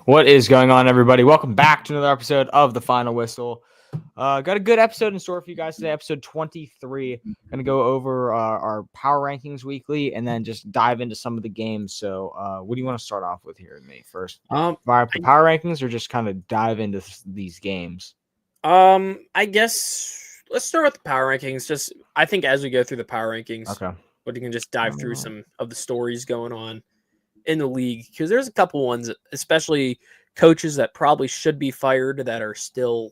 What is going on, everybody? Welcome back to another episode of The Final Whistle. Got a good episode in store for you guys today, episode 23. Going to go over our power rankings weekly and then just dive into some of the games. So what do you want to start off with here, Nate, first? Fire up the power rankings or just kind of dive into these games? I guess let's start with the power rankings. I think as we go through the power rankings, Okay. but you can just dive through some of the stories going on in the league, because there's a couple ones, especially coaches that probably should be fired that are still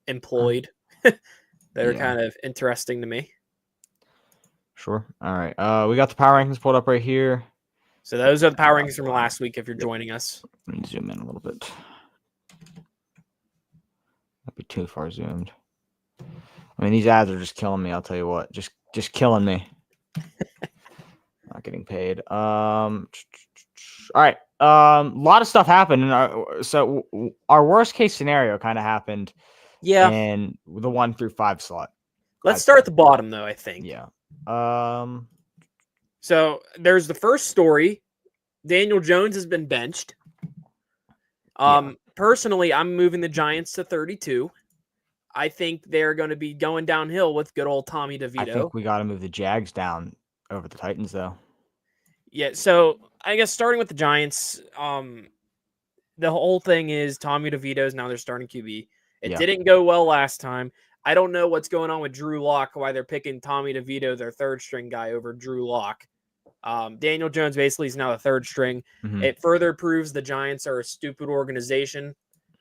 employed that are kind of interesting to me. Sure. All right. We got the power rankings pulled up right here. So those are the power rankings from last week if you're joining us. Let me zoom in a little bit. That'd be too far zoomed. I mean, these ads are just killing me. I'll tell you what, just killing me. Not getting paid. All right. A lot of stuff happened. So our worst case scenario kind of happened. Yeah. In the 1 through 5 slot. Let's start at the bottom, though, I think. Yeah. So there's the first story. Daniel Jones has been benched. Personally, I'm moving the Giants to 32. I think they're going to be going downhill with good old Tommy DeVito. I think we got to move the Jags down over the Titans, though. Yeah, so I guess starting with the Giants, the whole thing is Tommy DeVito is now their starting QB. It didn't go well last time. I don't know what's going on with Drew Lock, why they're picking Tommy DeVito, their third string guy, over Drew Lock. Daniel Jones basically is now the third string. Mm-hmm. It further proves the Giants are a stupid organization.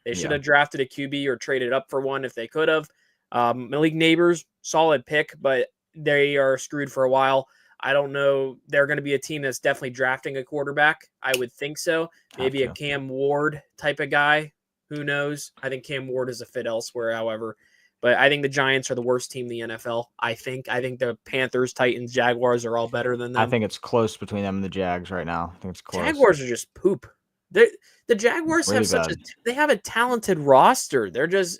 They should have drafted a QB or traded up for one if they could have. Malik Neighbors, solid pick, but they are screwed for a while. I don't know. They're going to be a team that's definitely drafting a quarterback. I would think so. Maybe a Cam Ward type of guy. Who knows? I think Cam Ward is a fit elsewhere, however. But I think the Giants are the worst team in the NFL. I think the Panthers, Titans, Jaguars are all better than them. I think it's close between them and the Jags right now. I think it's close. Jaguars are just poop. The Jaguars have they have a talented roster. They're just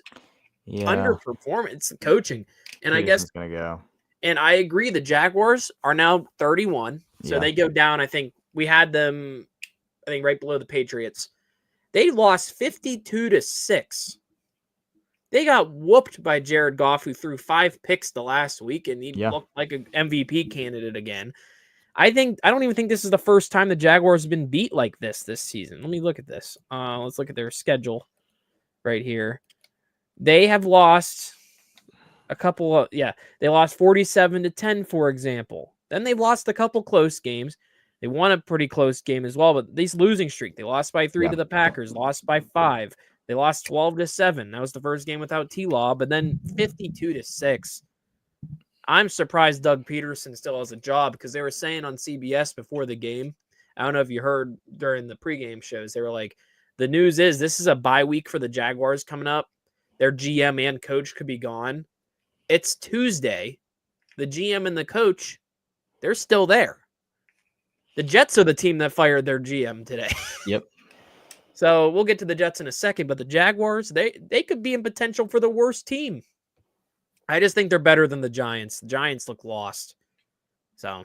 underperforming. It's the coaching. And I guess gonna go. And I agree, the Jaguars are now 31. So they go down. I think we had them, right below the Patriots. They lost 52-6. They got whooped by Jared Goff, who threw 5 picks the last week, and he looked like an MVP candidate again. I don't even think this is the first time the Jaguars have been beat like this season. Let me look at this. Let's look at their schedule right here. They have lost a couple of, they lost 47-10, for example. Then they've lost a couple close games. They won a pretty close game as well, but this losing streak, they lost by 3 to the Packers, lost by 5. They lost 12-7. That was the first game without T-Law, but then 52-6. I'm surprised Doug Peterson still has a job, because they were saying on CBS before the game, I don't know if you heard during the pregame shows, they were like, the news is this is a bye week for the Jaguars coming up. Their GM and coach could be gone. It's Tuesday. The GM and the coach, they're still there. The Jets are the team that fired their GM today. Yep. So we'll get to the Jets in a second, but the Jaguars, they could be in potential for the worst team. I just think they're better than the Giants. The Giants look lost. So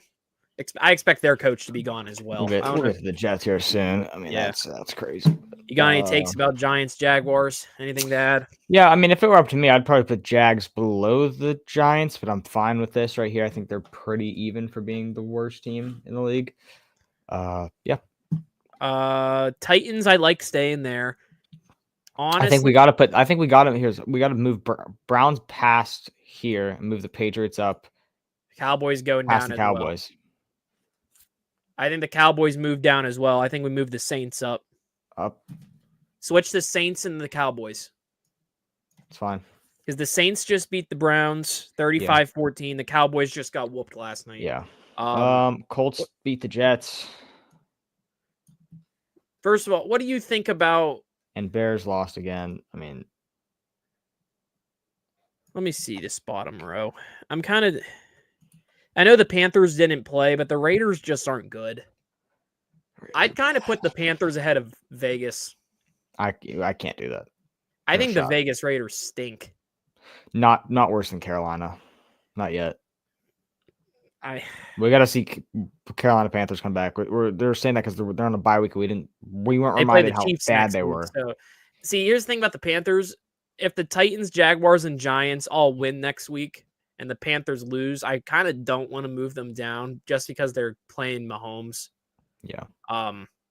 I expect their coach to be gone as well. We'll get to the Jets here soon. I mean, that's crazy. You got any takes about Giants, Jaguars? Anything to add? Yeah, I mean, if it were up to me, I'd probably put Jags below the Giants, but I'm fine with this right here. I think they're pretty even for being the worst team in the league. Titans, I like staying there. Honestly, I think we got to move Browns past here and move the Patriots up. Cowboys going past down. The Cowboys. Well. I think the Cowboys move down as well. I think we move the Saints up. Switch the Saints and the Cowboys. It's fine. Because the Saints just beat the Browns 35-14. The Cowboys just got whooped last night. Yeah. Colts beat the Jets. First of all, what do you think about... And Bears lost again. I mean... Let me see this bottom row. I know the Panthers didn't play, but the Raiders just aren't good. I'd kind of put the Panthers ahead of Vegas. I can't do that. I think the Vegas Raiders stink. Not worse than Carolina. Not yet. I We got to see Carolina Panthers come back. They're saying that because they're on a bye week. We didn't we weren't They play reminded the how Chiefs bad next they week. were. So, see, here's the thing about the Panthers. If the Titans, Jaguars, and Giants all win next week and the Panthers lose, I kind of don't want to move them down just because they're playing Mahomes. Yeah.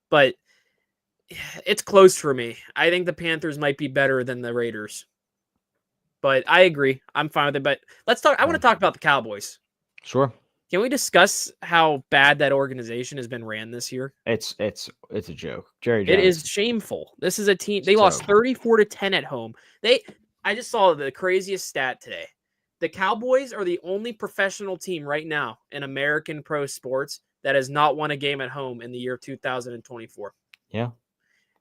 But it's close for me. I think the Panthers might be better than the Raiders. But I agree. I'm fine with it. But let's talk. I want to talk about the Cowboys. Sure. Can we discuss how bad that organization has been ran this year? It's a joke. Jerry Jones. It is shameful. This is a team. They lost 34-10 at home. I just saw the craziest stat today. The Cowboys are the only professional team right now in American pro sports that has not won a game at home in the year 2024. Yeah.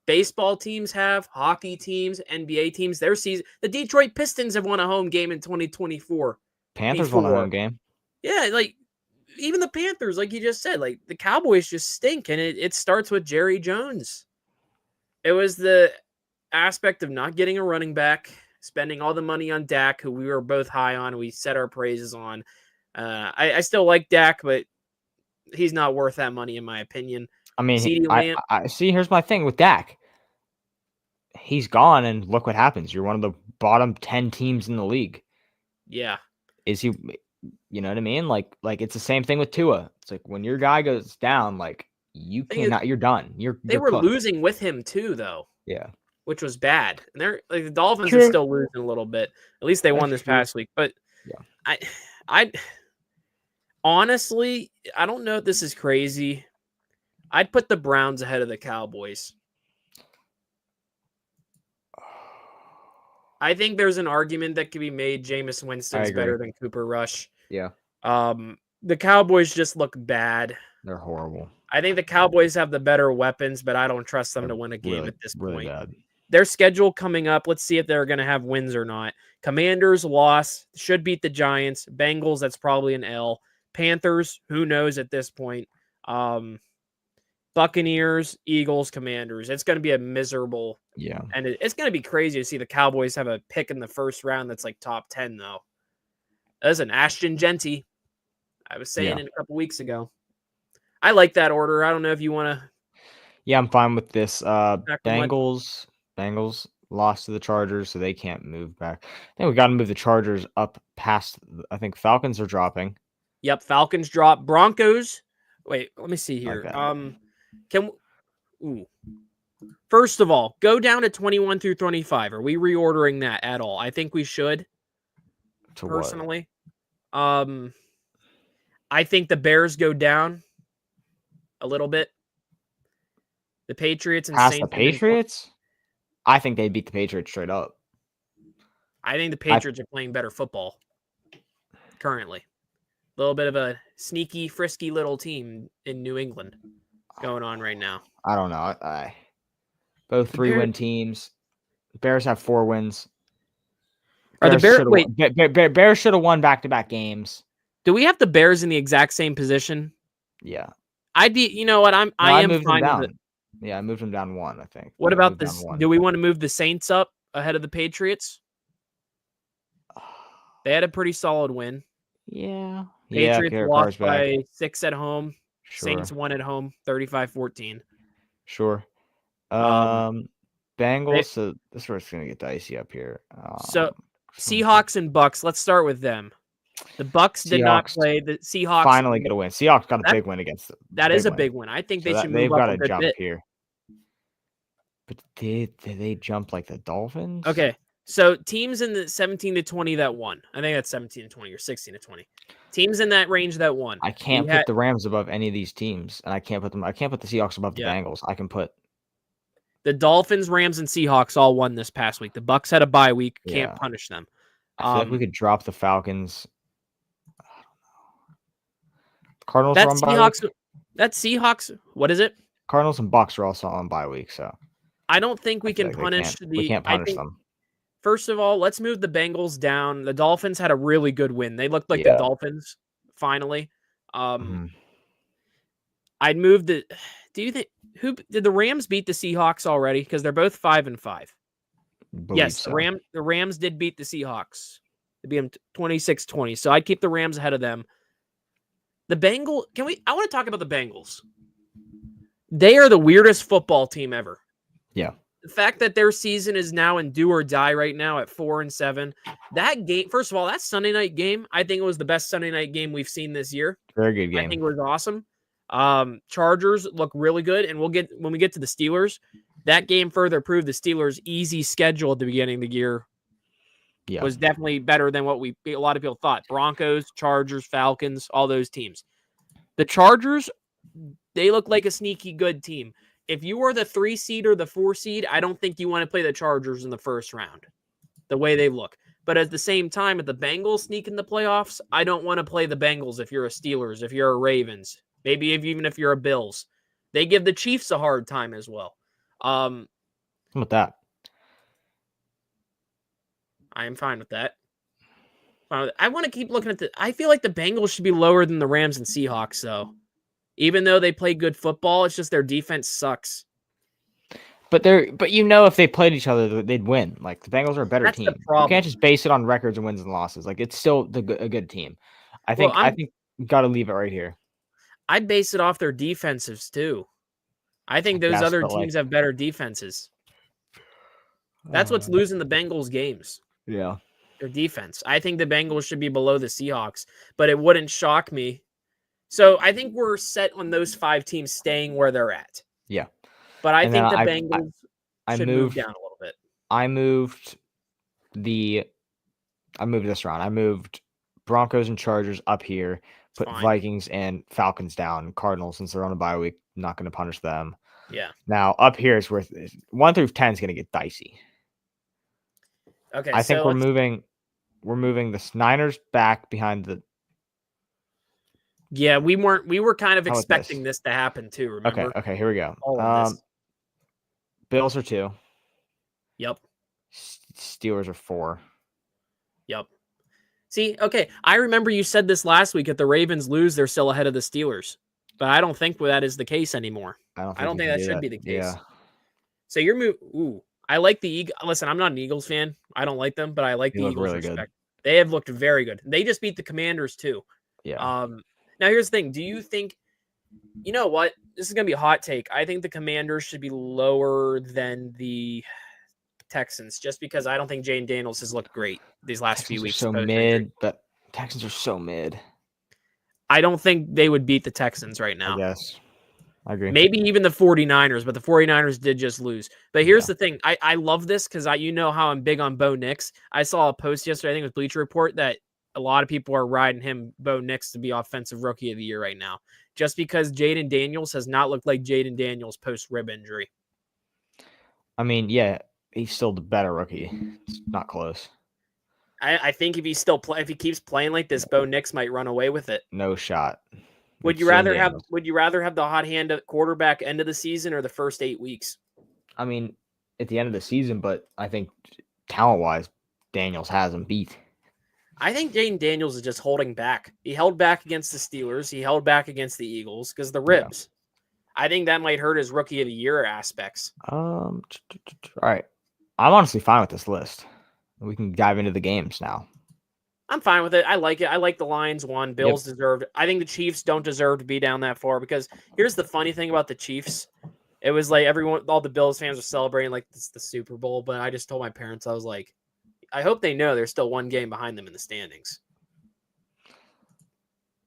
Baseball teams have, hockey teams, NBA teams, their season. The Detroit Pistons have won a home game in 2024. Panthers won a home game. Yeah, like even the Panthers, like you just said, like the Cowboys just stink, and it starts with Jerry Jones. It was the aspect of not getting a running back, spending all the money on Dak, who we were both high on. We set our praises on. I still like Dak, but he's not worth that money in my opinion. I mean, I see. Here's my thing with Dak. He's gone, and look what happens. You're one of the bottom 10 teams in the league. Yeah. Is he? You know what I mean? Like it's the same thing with Tua. It's like when your guy goes down, like you cannot. You're done. They were cooked. losing with him too, though. Yeah. Which was bad. And they're like the Dolphins are still losing a little bit. At least they won this past week. But yeah, I honestly, I don't know if this is crazy. I'd put the Browns ahead of the Cowboys. I think there's an argument that could be made. Jameis Winston's better than Cooper Rush. Yeah. The Cowboys just look bad. They're horrible. I think the Cowboys have the better weapons, but I don't trust them to win a game at this point. Bad. Their schedule coming up, let's see if they're going to have wins or not. Commanders, loss, should beat the Giants. Bengals, that's probably an L. Panthers, who knows at this point. Buccaneers, Eagles, Commanders. It's going to be a miserable. Yeah. And it's going to be crazy to see the Cowboys have a pick in the first round that's like top 10, though. That's an Ashton Genty. I was saying it a couple weeks ago. I like that order. I don't know if you want to. Yeah, I'm fine with this. Bengals lost to the Chargers, so they can't move back. I think we got to move the Chargers up past. I think Falcons are dropping. Yep, Falcons drop. Broncos. Wait, let me see here. First of all, go down to 21 through 25. Are we reordering that at all? I think we should. Personally, I think the Bears go down a little bit. The Patriots and Saints. The Patriots? I think they beat the Patriots straight up. I think the Patriots are playing better football currently. A little bit of a sneaky, frisky little team in New England going on right now. I don't know. Both 3-win teams. Bears have 4 wins. Bears should have won back-to-back games. Do we have the Bears in the exact same position? Yeah. I'd be. You know what? I am fine with it. Yeah, I moved them down 1, I think. What about this? Do we want to move the Saints up ahead of the Patriots? They had a pretty solid win. Yeah. Patriots lost by 6 at home. Sure. Saints won at home, 35-14. Sure. Bengals. So this is where it's going to get dicey up here. So Seahawks and Bucks. Let's start with them. The Bucks did not play. The Seahawks finally get a win. Seahawks got a big win against them. That is a big win. I think they should move up a good bit here. But did they jump like the Dolphins? Okay. So teams in the 17-20 that won. I think that's 17-20 or 16-20. Teams in that range that won. I can't put the Rams above any of these teams, and I can't put the Seahawks above the Bengals. I can put the Dolphins, Rams, and Seahawks all won this past week. The Bucks had a bye week. Can't punish them. I feel like we could drop the Falcons. I don't know. Cardinals are on bye week. That's Seahawks. What is it? Cardinals and Bucks are also on bye week, so I don't think we can punish we can't punish them. First of all, let's move the Bengals down. The Dolphins had a really good win. They looked like the Dolphins finally. I'd move the. Do you think did the Rams beat the Seahawks already? Because they're both 5-5. Yes, so. The Rams did beat the Seahawks. They beat them 26-20. So I'd keep the Rams ahead of them. The Bengals. I want to talk about the Bengals. They are the weirdest football team ever. Yeah. The fact that their season is now in do or die right now at 4-7. That game, first of all, that Sunday night game, I think it was the best Sunday night game we've seen this year. Very good game. I think it was awesome. Chargers look really good, and when we get to the Steelers, that game further proved the Steelers' easy schedule at the beginning of the year was definitely better than what a lot of people thought. Broncos, Chargers, Falcons, all those teams. The Chargers, they look like a sneaky good team. If you are the 3 seed or the 4 seed, I don't think you want to play the Chargers in the first round, the way they look. But at the same time, if the Bengals sneak in the playoffs, I don't want to play the Bengals if you're a Steelers, if you're a Ravens, maybe even if you're a Bills. They give the Chiefs a hard time as well. How about that? I am fine with that. I want to keep looking at I feel like the Bengals should be lower than the Rams and Seahawks, though. Even though they play good football, it's just their defense sucks. But if they played each other, they'd win. Like the Bengals are a better That's team. the problem. You can't just base it on records and wins and losses. Like it's still a good team. I think you got to leave it right here. I'd base it off their defensives too. I think those other teams have better defenses. That's what's losing the Bengals games. Yeah. Their defense. I think the Bengals should be below the Seahawks, but it wouldn't shock me. So I think we're set on those 5 teams staying where they're at. Yeah. But I think the Bengals should move down a little bit. I moved this around. I moved Broncos and Chargers up here, put Vikings and Falcons down. Cardinals, since they're on a bye week, not going to punish them. Yeah. Now up here is where 1 through 10 is going to get dicey. Okay. I think we're moving the Niners back behind the. Yeah, we were kind of expecting this to happen too. Remember? Okay, here we go. Bills are 2. Yep. Steelers are 4. Yep. See, okay, I remember you said this last week. If the Ravens lose, they're still ahead of the Steelers, but I don't think that is the case anymore. I don't think that should be the case. Yeah. So you're moving. Ooh, I like the Eagles. Listen, I'm not an Eagles fan. I don't like them, but I like the Eagles. Really good. They have looked very good. They just beat the Commanders too. Yeah. Now here's the thing. Do you think? You know what? This is gonna be a hot take. I think the Commanders should be lower than the Texans, just because I don't think Jayden Daniels has looked great these last few weeks. So mid, but Texans are so mid. I don't think they would beat the Texans right now. Yes, I agree. Maybe even the 49ers, but the 49ers did just lose. But here's the thing. I love this because you know how I'm big on Bo Nix. I saw a post yesterday, I think it was Bleacher Report, that a lot of people are riding him, Bo Nix, to be Offensive Rookie of the Year right now, just because Jayden Daniels has not looked like Jayden Daniels post-rib injury. I mean, yeah, he's still the better rookie. It's not close. I think if he keeps playing like this, Bo Nix might run away with it. No shot. Would you rather have the hot hand at quarterback end of the season or the first 8 weeks? I mean, at the end of the season, but I think talent-wise, Daniels has him beat. I think Jayden Daniels is just holding back. He held back against the Steelers. He held back against the Eagles because the ribs. Yeah. I think that might hurt his Rookie of the Year aspects. All right. I'm honestly fine with this list. We can dive into the games now. I'm fine with it. I like it. I like the Lions won. Bills deserved. I think the Chiefs don't deserve to be down that far because here's the funny thing about the Chiefs. It was like all the Bills fans were celebrating like this the Super Bowl, but I just told my parents, I was like, I hope they know there's still 1 game behind them in the standings.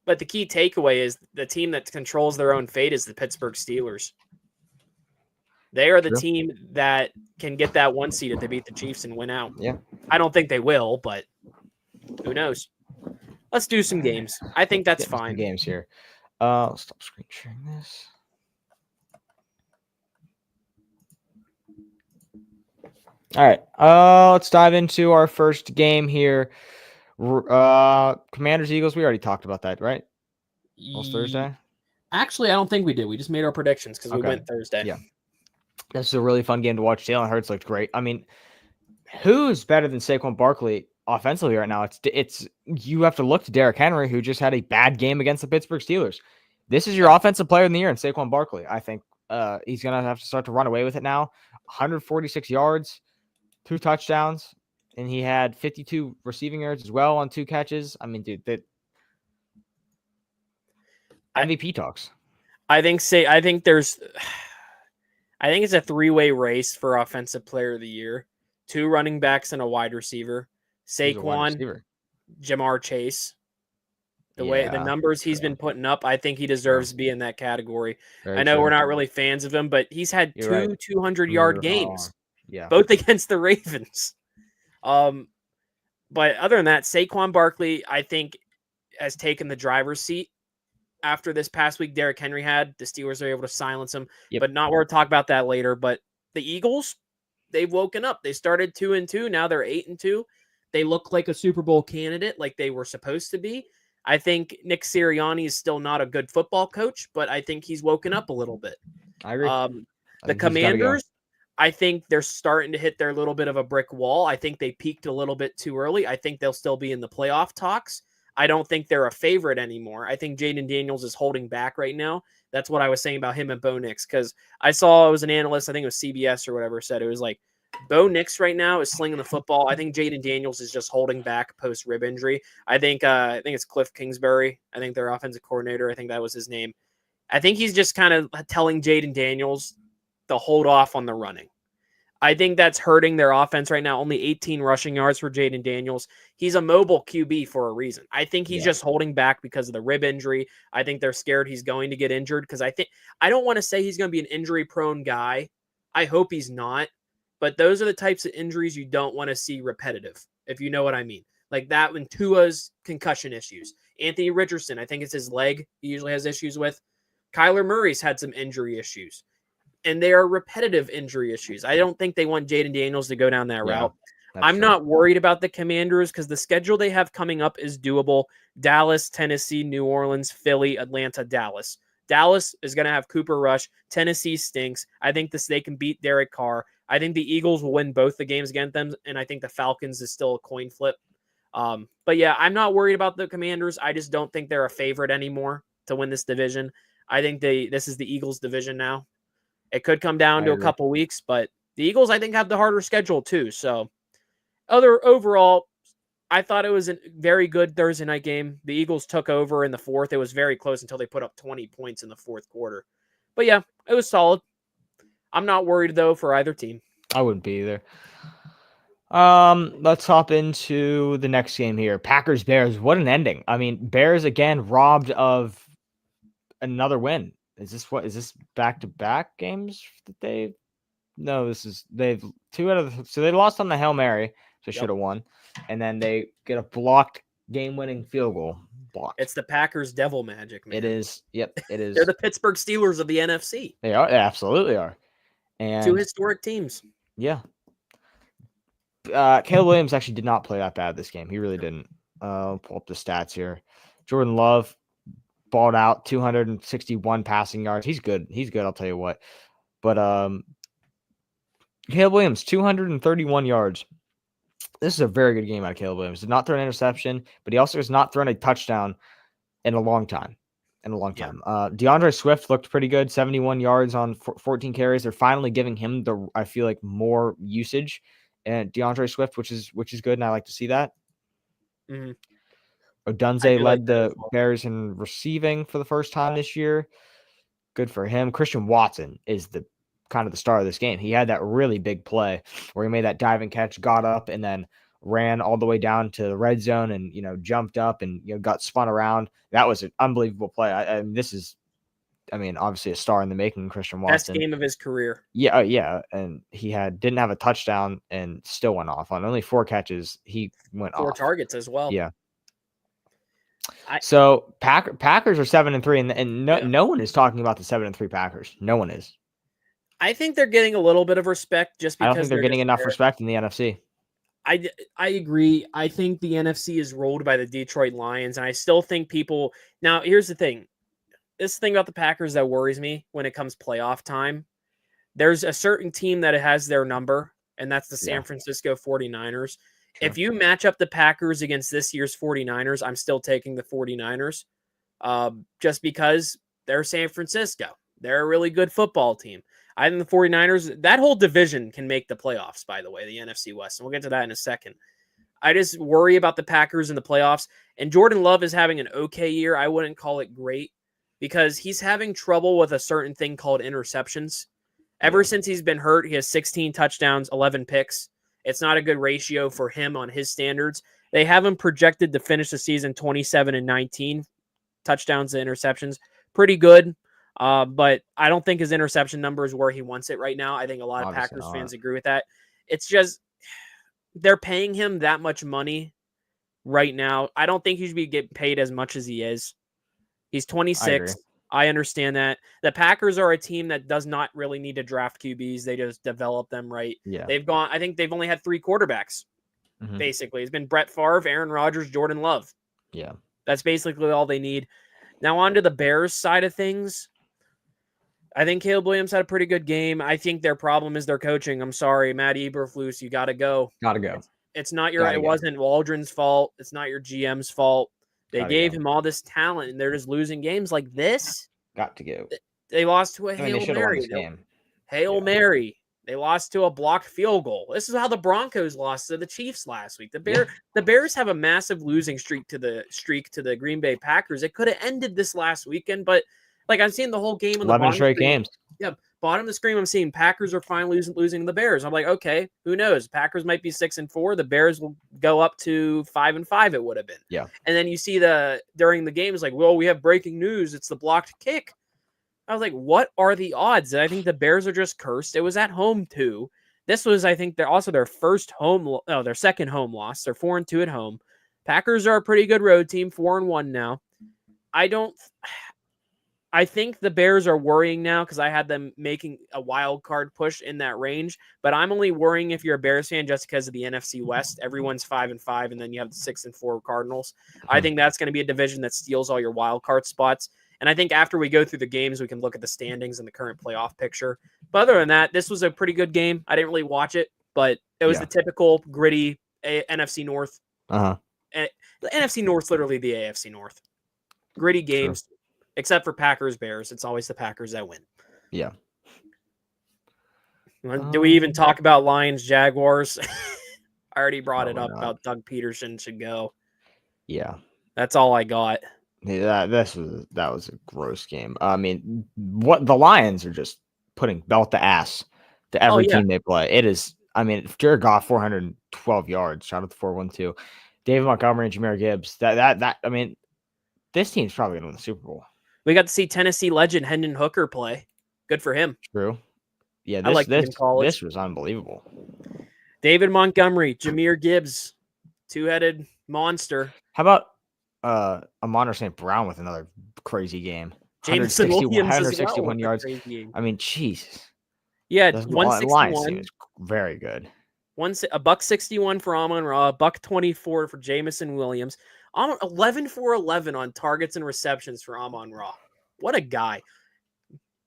But the key takeaway is the team that controls their own fate is the Pittsburgh Steelers. They are the team that can get that 1 seed if they beat the Chiefs and win out. Yeah. I don't think they will, but who knows? Let's do some games. I think that's fine. Games here. Stop screen sharing this. All right. Let's dive into our first game here. Commanders Eagles. We already talked about that, right? It was Thursday. Actually, I don't think we did. We just made our predictions because we went Thursday. Yeah. This is a really fun game to watch. Jalen Hurts looked great. I mean, who's better than Saquon Barkley offensively right now? It's you have to look to Derrick Henry, who just had a bad game against the Pittsburgh Steelers. This is your offensive player in the year, and Saquon Barkley. I think he's gonna have to start to run away with it now. 146 yards, 2 touchdowns, and he had 52 receiving yards as well on 2 catches. I mean, dude, that MVP talks. I think there's I think it's a three-way race for offensive player of the year. 2 running backs and a wide receiver. Who's a wide Saquon, receiver? Jamar Chase. The Yeah, numbers he's true, been putting up, I think he deserves to be in that category. very I know we're true. not really fans of him, but he's had You're right. 200-yard Not long. games, Yeah, both against the Ravens. But other than that, Saquon Barkley, I think, has taken the driver's seat after this past week. Derrick Henry had the Steelers are able to silence him, Yep. but not. We'll talk about that later. But the Eagles, they've woken up. They started 2-2. Now they're 8-2. They look like a Super Bowl candidate, like they were supposed to be. I think Nick Sirianni is still not a good football coach, but I think he's woken up a little bit. I agree. The I think he's gotta go. Commanders, I think they're starting to hit their little bit of a brick wall. I think they peaked a little bit too early. I think they'll still be in the playoff talks. I don't think they're a favorite anymore. I think Jaden Daniels is holding back right now. That's what I was saying about him and Bo Nix, because I saw it was an analyst, I think it was CBS or whatever, said it was like Bo Nix right now is slinging the football. I think Jaden Daniels is just holding back post rib injury. I think it's Cliff Kingsbury. I think their offensive coordinator. I think that was his name. I think he's just kind of telling Jaden Daniels to hold off on the running. I think that's hurting their offense right now. Only 18 rushing yards for Jaden Daniels. He's a mobile QB for a reason. I think he's just holding back because of the rib injury. I think they're scared he's going to get injured because I don't want to say he's going to be an injury-prone guy. I hope he's not. But those are the types of injuries you don't want to see repetitive, if you know what I mean. Like that when Tua's concussion issues. Anthony Richardson, I think it's his leg he usually has issues with. Kyler Murray's had some injury issues. And they are repetitive injury issues. I don't think they want Jaden Daniels to go down that route. I'm not worried about the Commanders because the schedule they have coming up is doable. Dallas, Tennessee, New Orleans, Philly, Atlanta, Dallas. Dallas is going to have Cooper Rush. Tennessee stinks. I think they can beat Derek Carr. I think the Eagles will win both the games against them, and I think the Falcons is still a coin flip. But yeah, I'm not worried about the Commanders. I just don't think they're a favorite anymore to win this division. I think this is the Eagles' division now. It could come down to a couple weeks, but the Eagles, I think, have the harder schedule too. So, overall, I thought it was a very good Thursday night game. The Eagles took over in the fourth. It was very close until they put up 20 points in the fourth quarter. But yeah, it was solid. I'm not worried though for either team. I wouldn't be either. Let's hop into the next game here. Packers Bears. What an ending. I mean, Bears again robbed of another win. Is this back-to-back games that they've 2 out of the, so they lost on the Hail Mary, so should have won. And then they get a blocked game-winning field goal. Blocked. It's the Packers devil magic, man. It is. Yep, it is. They're the Pittsburgh Steelers of the NFC. They are. They absolutely are. And 2 historic teams. Yeah. Caleb Williams actually did not play that bad this game. He really didn't. Pull up the stats here. Jordan Love balled out 261 passing yards. He's good. I'll tell you what. But Caleb Williams, 231 yards. This is a very good game out of Caleb Williams. Did not throw an interception, but he also has not thrown a touchdown in a long time. DeAndre Swift looked pretty good. 71 yards on 14 carries. They're finally giving him I feel like more usage. And DeAndre Swift, which is good, and I like to see that. Mm-hmm. Odunze led the Bears in receiving for the first time this year. Good for him. Christian Watson is the kind of the star of this game. He had that really big play where he made that diving catch, got up, and then ran all the way down to the red zone and, jumped up and, got spun around. That was an unbelievable play. Obviously a star in the making, Christian Watson. Best game of his career. Yeah. Yeah. And he didn't have a touchdown and still went off on only 4 catches. He went off 4 targets as well. Yeah. So Packers are 7-3, and no one is talking about the 7-3 Packers. No one is. I think they're getting a little bit of respect just because I don't think they're getting enough respect in the NFC. I agree. I think the NFC is rolled by the Detroit Lions, and I still think people. Now, here's the thing. This thing about the Packers that worries me when it comes playoff time. There's a certain team that has their number, and that's the San Francisco 49ers. True. If you match up the Packers against this year's 49ers, I'm still taking the 49ers just because they're San Francisco. They're a really good football team. I think the 49ers, that whole division can make the playoffs, by the way, the NFC West. And we'll get to that in a second. I just worry about the Packers in the playoffs. And Jordan Love is having an okay year. I wouldn't call it great. because he's having trouble with a certain thing called interceptions. Ever since he's been hurt, he has 16 touchdowns, 11 picks. It's not a good ratio for him on his standards. They have him projected to finish the season 27 and 19 touchdowns to interceptions. Pretty good. But I don't think his interception number is where he wants it right now. I think a lot of Obviously Packers not. fans agree with that. It's just they're paying him that much money right now. I don't think he should be getting paid as much as he is. He's 26. I understand that. The Packers are a team that does not really need to draft QBs. They just develop them right. Yeah. I think they've only had 3 quarterbacks, basically. It's been Brett Favre, Aaron Rodgers, Jordan Love. Yeah. That's basically all they need. Now on to the Bears side of things. I think Caleb Williams had a pretty good game. I think their problem is their coaching. I'm sorry, Matt Eberflus, you got to go. Gotta go. It's not your. It wasn't Waldron's fault. It's not your GM's fault. They gave him all this talent, and they're just losing games like this. Got to go. They lost to a Hail Mary. Hail Mary. They lost to a blocked field goal. This is how the Broncos lost to the Chiefs last week. The Bears have a massive losing streak to the Green Bay Packers. It could have ended this last weekend, but like I'm seeing the whole game in the 11 straight games. Yeah, bottom of the screen, I'm seeing Packers are finally losing the Bears. I'm like, okay, who knows? Packers might be 6-4. The Bears will go up to 5-5. It would have been. Yeah. And then you see during the game, it's like, well, we have breaking news. It's the blocked kick. I was like, what are the odds? I think the Bears are just cursed. It was at home too. This was, I think, their second home loss. They're 4-2 at home. Packers are a pretty good road team, 4-1 now. I think the Bears are worrying now because I had them making a wild card push in that range, but I'm only worrying if you're a Bears fan just because of the NFC West. Everyone's 5-5, and then you have the 6-4 Cardinals. I think that's going to be a division that steals all your wild card spots. And I think after we go through the games, we can look at the standings and the current playoff picture. But other than that, this was a pretty good game. I didn't really watch it, but it was the typical gritty NFC North. The NFC North's literally the AFC North. Gritty games. True. Except for Packers Bears, it's always the Packers that win. Yeah. Do we even talk about Lions Jaguars? I already brought it up about Doug Peterson should go. Yeah. That's all I got. Yeah, that was a gross game. I mean, what the Lions are just putting belt to ass to every team they play. It is. I mean, if Jared Goff 412 yards, shout out to 412, David Montgomery and Jahmyr Gibbs. That I mean, this team's probably gonna win the Super Bowl. We got to see Tennessee legend Hendon Hooker play. Good for him. True. Yeah, this was unbelievable. David Montgomery, Jahmyr Gibbs, two-headed monster. How about Amon St. Brown with another crazy game? Jameson Williams 161 yards. I mean, jeez. Yeah, 161. Is very good. $161 for Amon-Ra, $124 for Jameson Williams. 11 for 11 on targets and receptions for Amon-Ra. What a guy.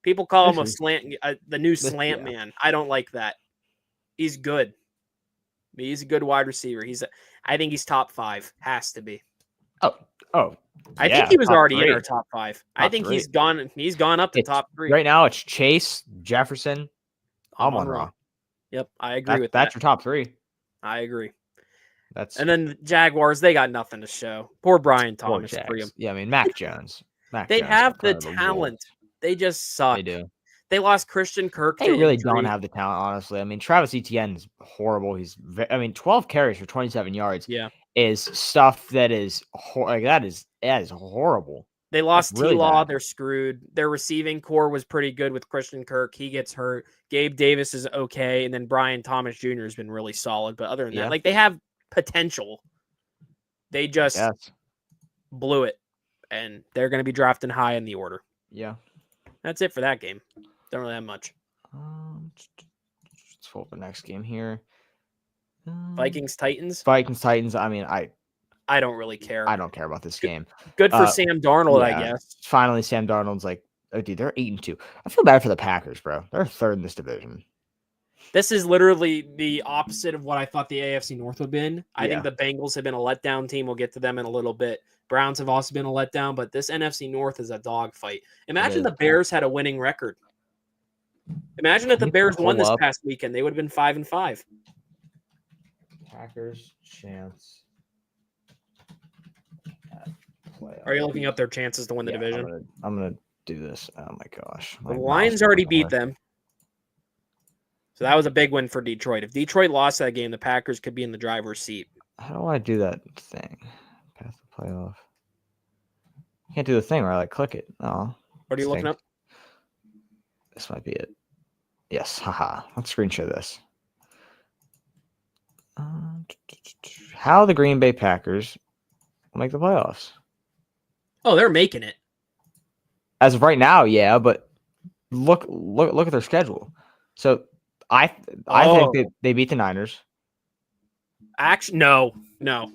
People call him the new slant man. I don't like that. He's good. He's a good wide receiver. I think he's top 5. Has to be. Oh. I think he was already in our top 5. I think he's gone up to top 3. Right now it's Chase, Jefferson, Amon-Ra. Yep, I agree with that. That's your top 3. I agree. And then the Jaguars, they got nothing to show. Poor Brian Thomas. Yeah, I mean, Mac Jones. They have the talent. They just suck. They do. They lost Christian Kirk. They really don't have the talent, honestly. I mean, Travis Etienne is horrible. 12 carries for 27 yards. Yeah, is stuff that is that is horrible. They lost T-Law. They're screwed. Their receiving core was pretty good with Christian Kirk. He gets hurt. Gabe Davis is okay, and then Brian Thomas Jr. has been really solid. But other than that, they have potential. They just blew it, and they're going to be drafting high in the order. Yeah, that's it for that game. Don't really have much. Let's pull up the next game here. Vikings Titans. I mean, I don't really care. I don't care about this game. Good for Sam Darnold, I guess. Finally, Sam Darnold's like, oh, dude, they're 8-2. I feel bad for the Packers, bro. They're 3rd in this division. This is literally the opposite of what I thought the AFC North would have been. I think the Bengals have been a letdown team. We'll get to them in a little bit. Browns have also been a letdown, but this NFC North is a dogfight. Imagine the Bears had a winning record. Imagine if the Bears won this past weekend. They would have been 5-5. Packers chance at playoff. Are you looking up their chances to win the Yeah, division? I'm gonna do this. Oh my gosh. The My Lions mouse already went beat away. them. So that was a big win for Detroit. If Detroit lost that game, the Packers could be in the driver's seat. How do I do that thing? Path to playoff. Can't do the thing where I like click it. Oh, What are you looking stinks. up? This might be it. Yes, haha. Let's screenshot this. How the Green Bay Packers will make the playoffs? Oh, they're making it. As of right now, yeah, but look at their schedule. So I think they beat the Niners. Actually, no,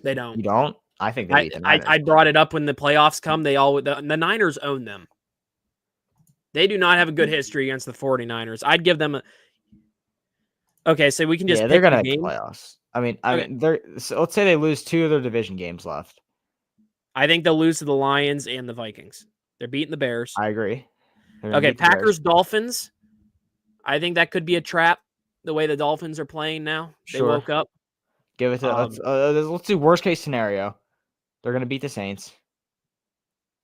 they don't. You don't? I think they beat the Niners. I brought it up when the playoffs come. The Niners own them. They do not have a good history against the 49ers. I'd give them a. Okay, so we can just they're gonna pick make the the game. playoffs. I mean, they're so let's say they lose 2 of their division games left. I think they'll lose to the Lions and the Vikings. They're beating the Bears. I agree. They're Okay, beat the Bears. Packers, Dolphins. I think that could be a trap. The way the Dolphins are playing now, they Sure. woke up. Give it to let's do worst case scenario. They're gonna beat the Saints.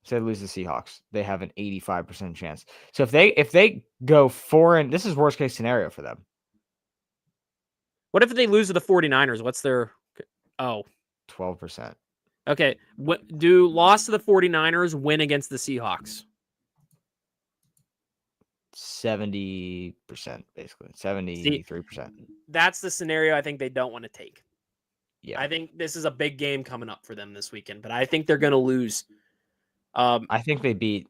Say they lose the Seahawks, they have an 85% chance. So if they go 4 this is worst case scenario for them. What if they lose to the 49ers? What's their 12%. Okay. Do loss to the 49ers win against the Seahawks? 70%, basically. 73%. That's the scenario I think they don't want to take. Yeah. I think this is a big game coming up for them this weekend, but I think they're going to lose. I think they beat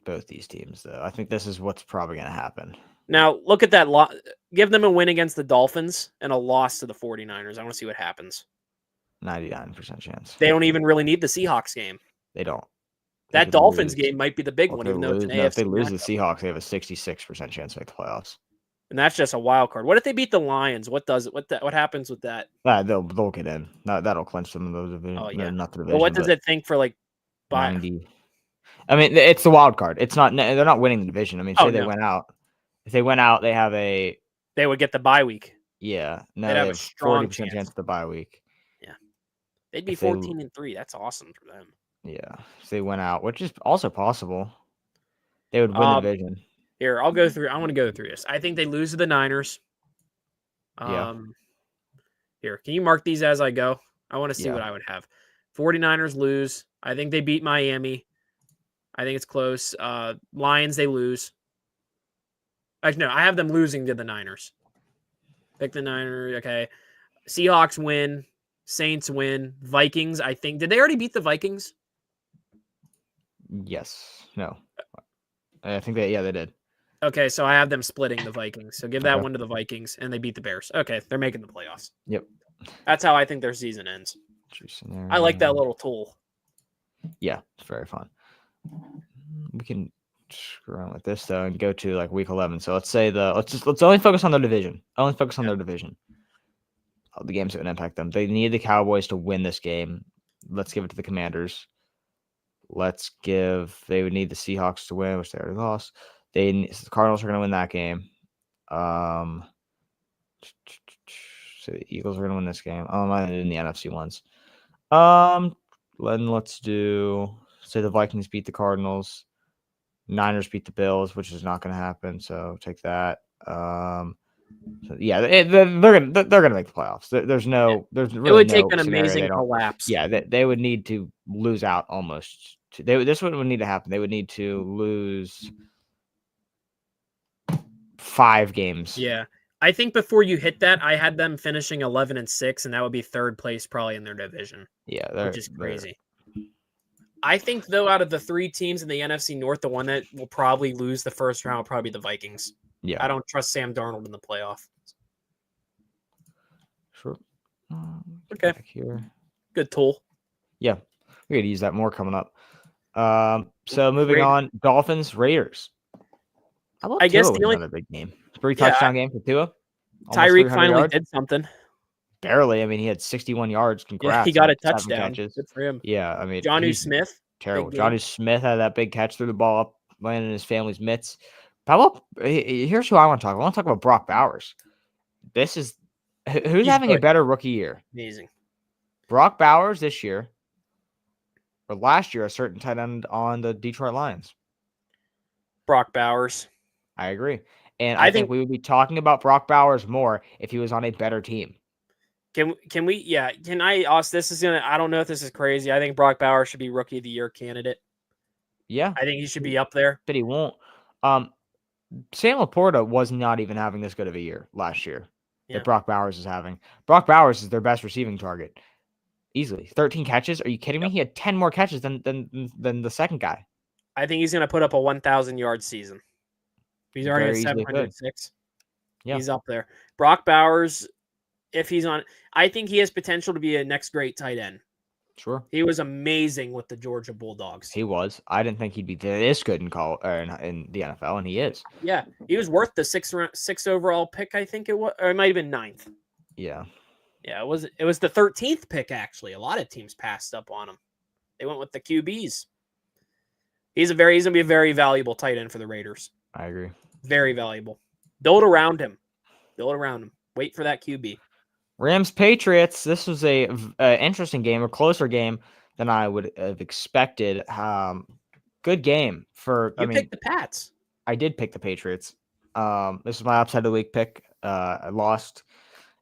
both these teams, though. I think this is what's probably going to happen. Now, look at that. Give them a win against the Dolphins and a loss to the 49ers. I want to see what happens. 99% chance. They don't even really need the Seahawks game. They don't. That Dolphins game might be the big one, even though it's an AFC if they lose matchup. the Seahawks, they have a 66% chance to make the playoffs. And that's just a wild card. What if they beat the Lions? What happens with that? They'll get in. That'll clinch them in those divisions. Oh, yeah. Not the division. But what does it think for 90? I mean, it's the wild card. It's not. They're not winning the division. I mean, say they went out. If they went out, they have a. They would get the bye week. Yeah, no, they'd they have a have strong 40% chance of the bye week. Yeah, they'd be 14-3. That's awesome for them. Yeah, if they went out, which is also possible. They would win the division. Here, I'll go through. I want to go through this. I think they lose to the Niners. Yeah. Here, can you mark these as I go? I want to see what I would have. 49ers lose. I think they beat Miami. I think it's close. Lions, they lose. Actually, no, I have them losing to the Niners. Pick the Niners. Okay. Seahawks win. Saints win. Vikings, I think. Did they already beat the Vikings? Yes. No. I think they did. Okay, so I have them splitting the Vikings. So give that one to the Vikings, and they beat the Bears. Okay, they're making the playoffs. Yep. That's how I think their season ends. I like that little tool. Yeah, it's very fun. We can screw around with this though and go to like week 11. So let's say let's only focus on their division. Their division. The games that would impact them. They need the Cowboys to win this game. Let's give it to the Commanders. They would need the Seahawks to win, which they already lost. The Cardinals are going to win that game. So the Eagles are going to win this game. I'm in the NFC ones. Then let's say the Vikings beat the Cardinals. Niners beat the Bills, which is not going to happen. So take that. So yeah, they're gonna make the playoffs. There's really it would no take an scenario amazing collapse. Yeah, they would need to lose out almost. This would need to happen. They would need to lose 5 games. Yeah, I think before you hit that, I had them finishing 11-6, and that would be third place probably in their division. Yeah, which is crazy. I think though, out of the 3 teams in the NFC North, the one that will probably lose the first round will probably be the Vikings. Yeah, I don't trust Sam Darnold in the playoff. Sure. Okay. Here. Good tool. Yeah, we could use that more coming up. So moving on, Dolphins, Raiders. I guess the only another big game. 3 touchdown game for Tua. Tyreek finally did something. Barely. I mean, he had 61 yards. Congrats. Yeah, he got a touchdown. Good for him. Yeah, I mean, Jonnu Smith. Terrible. Jonnu Smith had that big catch, threw the ball up, landed in his family's mitts. Here's who I want to talk about. I want to talk about Brock Bowers. Who's having a better rookie year? Amazing. Brock Bowers this year or last year, a certain tight end on the Detroit Lions. Brock Bowers. I agree. And I I think think we would be talking about Brock Bowers more if he was on a better team. can we can I ask this is gonna I don't know if this is crazy. I think Brock Bowers should be rookie of the year candidate. Yeah, I think he should be up there. but he won't. Um, Sam Laporta was not even having this good of a year last year Yeah. that Brock Bowers is having. Brock Bowers is their best receiving target. Easily. 13 catches. Are you kidding me? He had 10 more catches than the second guy. I think he's gonna put up a 1,000-yard season. He's already at Very easily could. 706. Yeah. He's up there. Brock Bowers, if he's on, I think he has potential to be a next great tight end. Sure. He was amazing with the Georgia Bulldogs. He was. I didn't think he'd be this good in the NFL, and he is. Yeah, he was worth the six overall pick. I think it was, or it might have been 9th. Yeah. Yeah, it was the 13th pick actually. A lot of teams passed up on him. They went with the QBs. He's gonna be a very valuable tight end for the Raiders. I agree. Very valuable. Build around him. Wait for that QB. Rams Patriots. This was a interesting game, a closer game than I would have expected. Good game for. You picked the Pats. I did pick the Patriots. This is my upside of the week pick. I lost,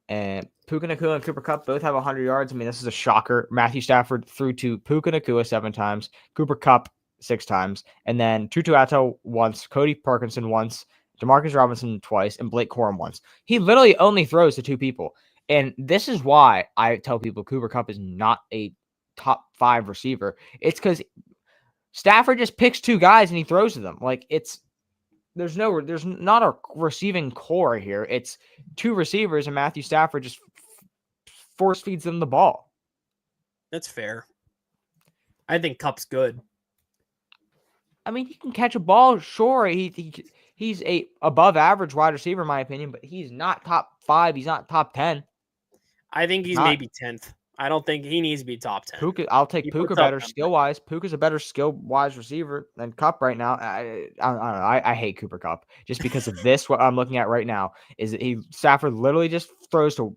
and Puka Nacua and Cooper Kupp both have 100 yards. I mean, this is a shocker. Matthew Stafford threw to Puka Nacua 7 times, Cooper Kupp 6 times, and then Tutu Atwell once, Cody Parkinson once, Demarcus Robinson twice, and Blake Corum once. He literally only throws to 2 people. And this is why I tell people Cooper Kupp is not a top 5 receiver. It's because Stafford just picks 2 guys and he throws to them. Like there's not a receiving core here. It's 2 receivers and Matthew Stafford just force feeds them the ball. That's fair. I think Kupp's good. I mean, he can catch a ball. Sure, he's a above average wide receiver in my opinion, but he's not top 5. He's not top 10. I think he's maybe 10th. I don't think he needs to be top 10. Puka, I'll take Puka better skill wise. Puka's a better skill wise receiver than Kupp right now. I don't know. I hate Cooper Kupp just because of this. What I'm looking at right now is that Stafford literally just throws to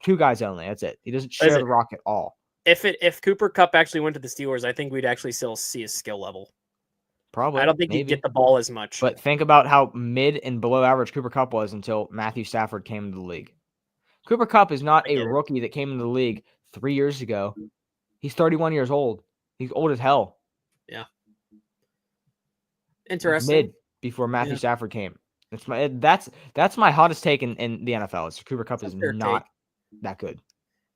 2 guys only. That's it. He doesn't share the rock at all. If Cooper Kupp actually went to the Steelers, I think we'd actually still see his skill level. Probably. I don't think he'd get the ball as much. But think about how mid and below average Cooper Kupp was until Matthew Stafford came into the league. Cooper Kupp is not a rookie that came into the league 3 years ago. He's 31 years old. He's old as hell. Yeah. Interesting. Mid before Matthew Stafford came. That's my hottest take in the NFL. Is Cooper Kupp is not that good.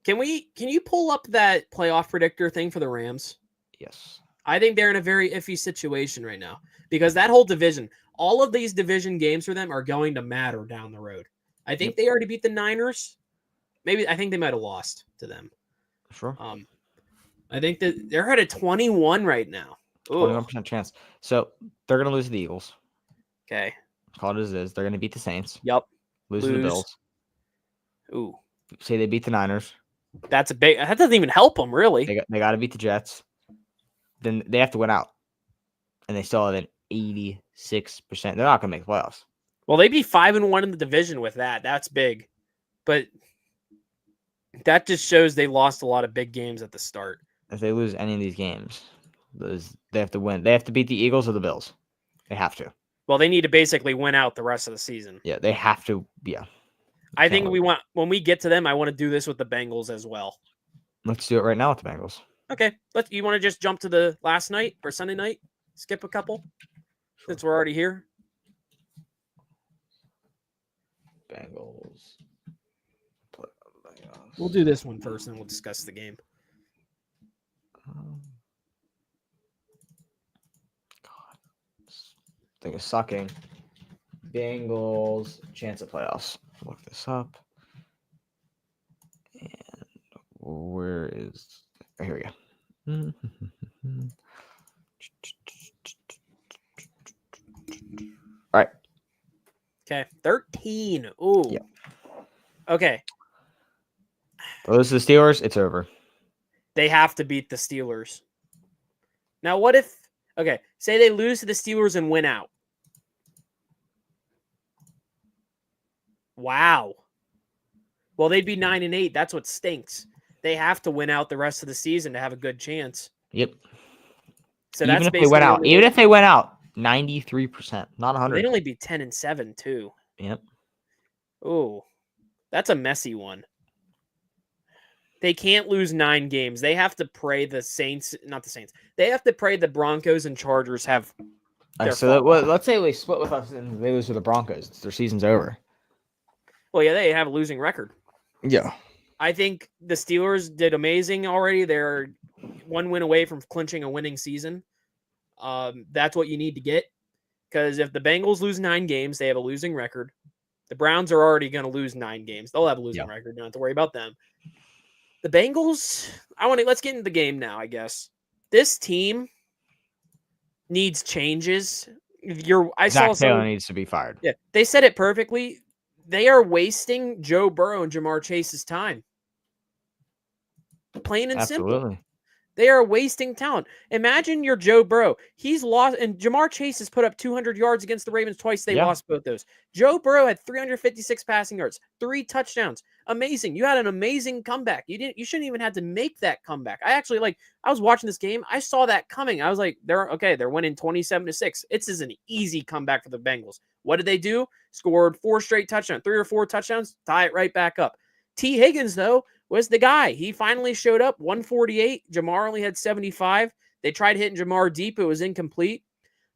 Can you pull up that playoff predictor thing for the Rams? Yes. I think they're in a very iffy situation right now because that whole division, all of these division games for them are going to matter down the road. I think they already beat the Niners. I think they might have lost to them. Sure. I think that they're at a 21 right now. 21% chance. So they're going to lose to the Eagles. Okay. Call it as it is. They're going to beat the Saints. Yep. Lose to the Bills. Ooh. Say they beat the Niners. That doesn't even help them, really. They got to beat the Jets. Then they have to win out. And they still have an 86%. They're not going to make the playoffs. Well, they'd be 5-1 in the division with that. That's big. But that just shows they lost a lot of big games at the start. If they lose any of these games, they have to win. They have to beat the Eagles or the Bills. They have to. Well, they need to basically win out the rest of the season. Yeah, they have to. Yeah. I think when we get to them, I want to do this with the Bengals as well. Let's do it right now with the Bengals. Okay. You want to just jump to the last night or Sunday night? Skip a couple since we're already here. Bengals. We'll do this one first, and we'll discuss the game. God, this thing is sucking. Bengals chance at playoffs. Look this up. And where is? Oh, here we go. All right. Okay, 13. Ooh. Yeah. Okay. Those are the Steelers. It's over. They have to beat the Steelers. Now, what if? Okay, say they lose to the Steelers and win out. Wow. Well, they'd be 9-8. That's what stinks. They have to win out the rest of the season to have a good chance. Yep. So even that's if they went out, 93%, not 100. They'd only be 10-7 too. Yep. Oh, that's a messy one. They can't lose 9 games. They have to pray the Saints, not the Saints. They have to pray the Broncos and Chargers have. Let's say they split with us and they lose to the Broncos. Their season's over. Well, yeah, they have a losing record. Yeah. I think the Steelers did amazing already. They're 1 win away from clinching a winning season. That's what you need to get. Because if the Bengals lose 9 games, they have a losing record. The Browns are already going to lose 9 games. They'll have a losing record. You don't have to worry about them. The Bengals, let's get into the game now, I guess. This team needs changes. Zach Taylor needs to be fired. Yeah, they said it perfectly. They are wasting Joe Burrow and Jamar Chase's time. Plain and simple. They are wasting talent. Imagine you're Joe Burrow. He's lost, and Jamar Chase has put up 200 yards against the Ravens twice. They lost both those. Joe Burrow had 356 passing yards, 3 touchdowns. Amazing. You had an amazing comeback. You shouldn't even have to make that comeback. I was watching this game. I saw that coming. I was like, they're winning 27-6. It's an easy comeback for the Bengals. What did they do? Scored 4 straight touchdowns, 3 or 4 touchdowns, tie it right back up. T. Higgins, though, was the guy. He finally showed up, 148. Jamar only had 75. They tried hitting Jamar deep. It was incomplete.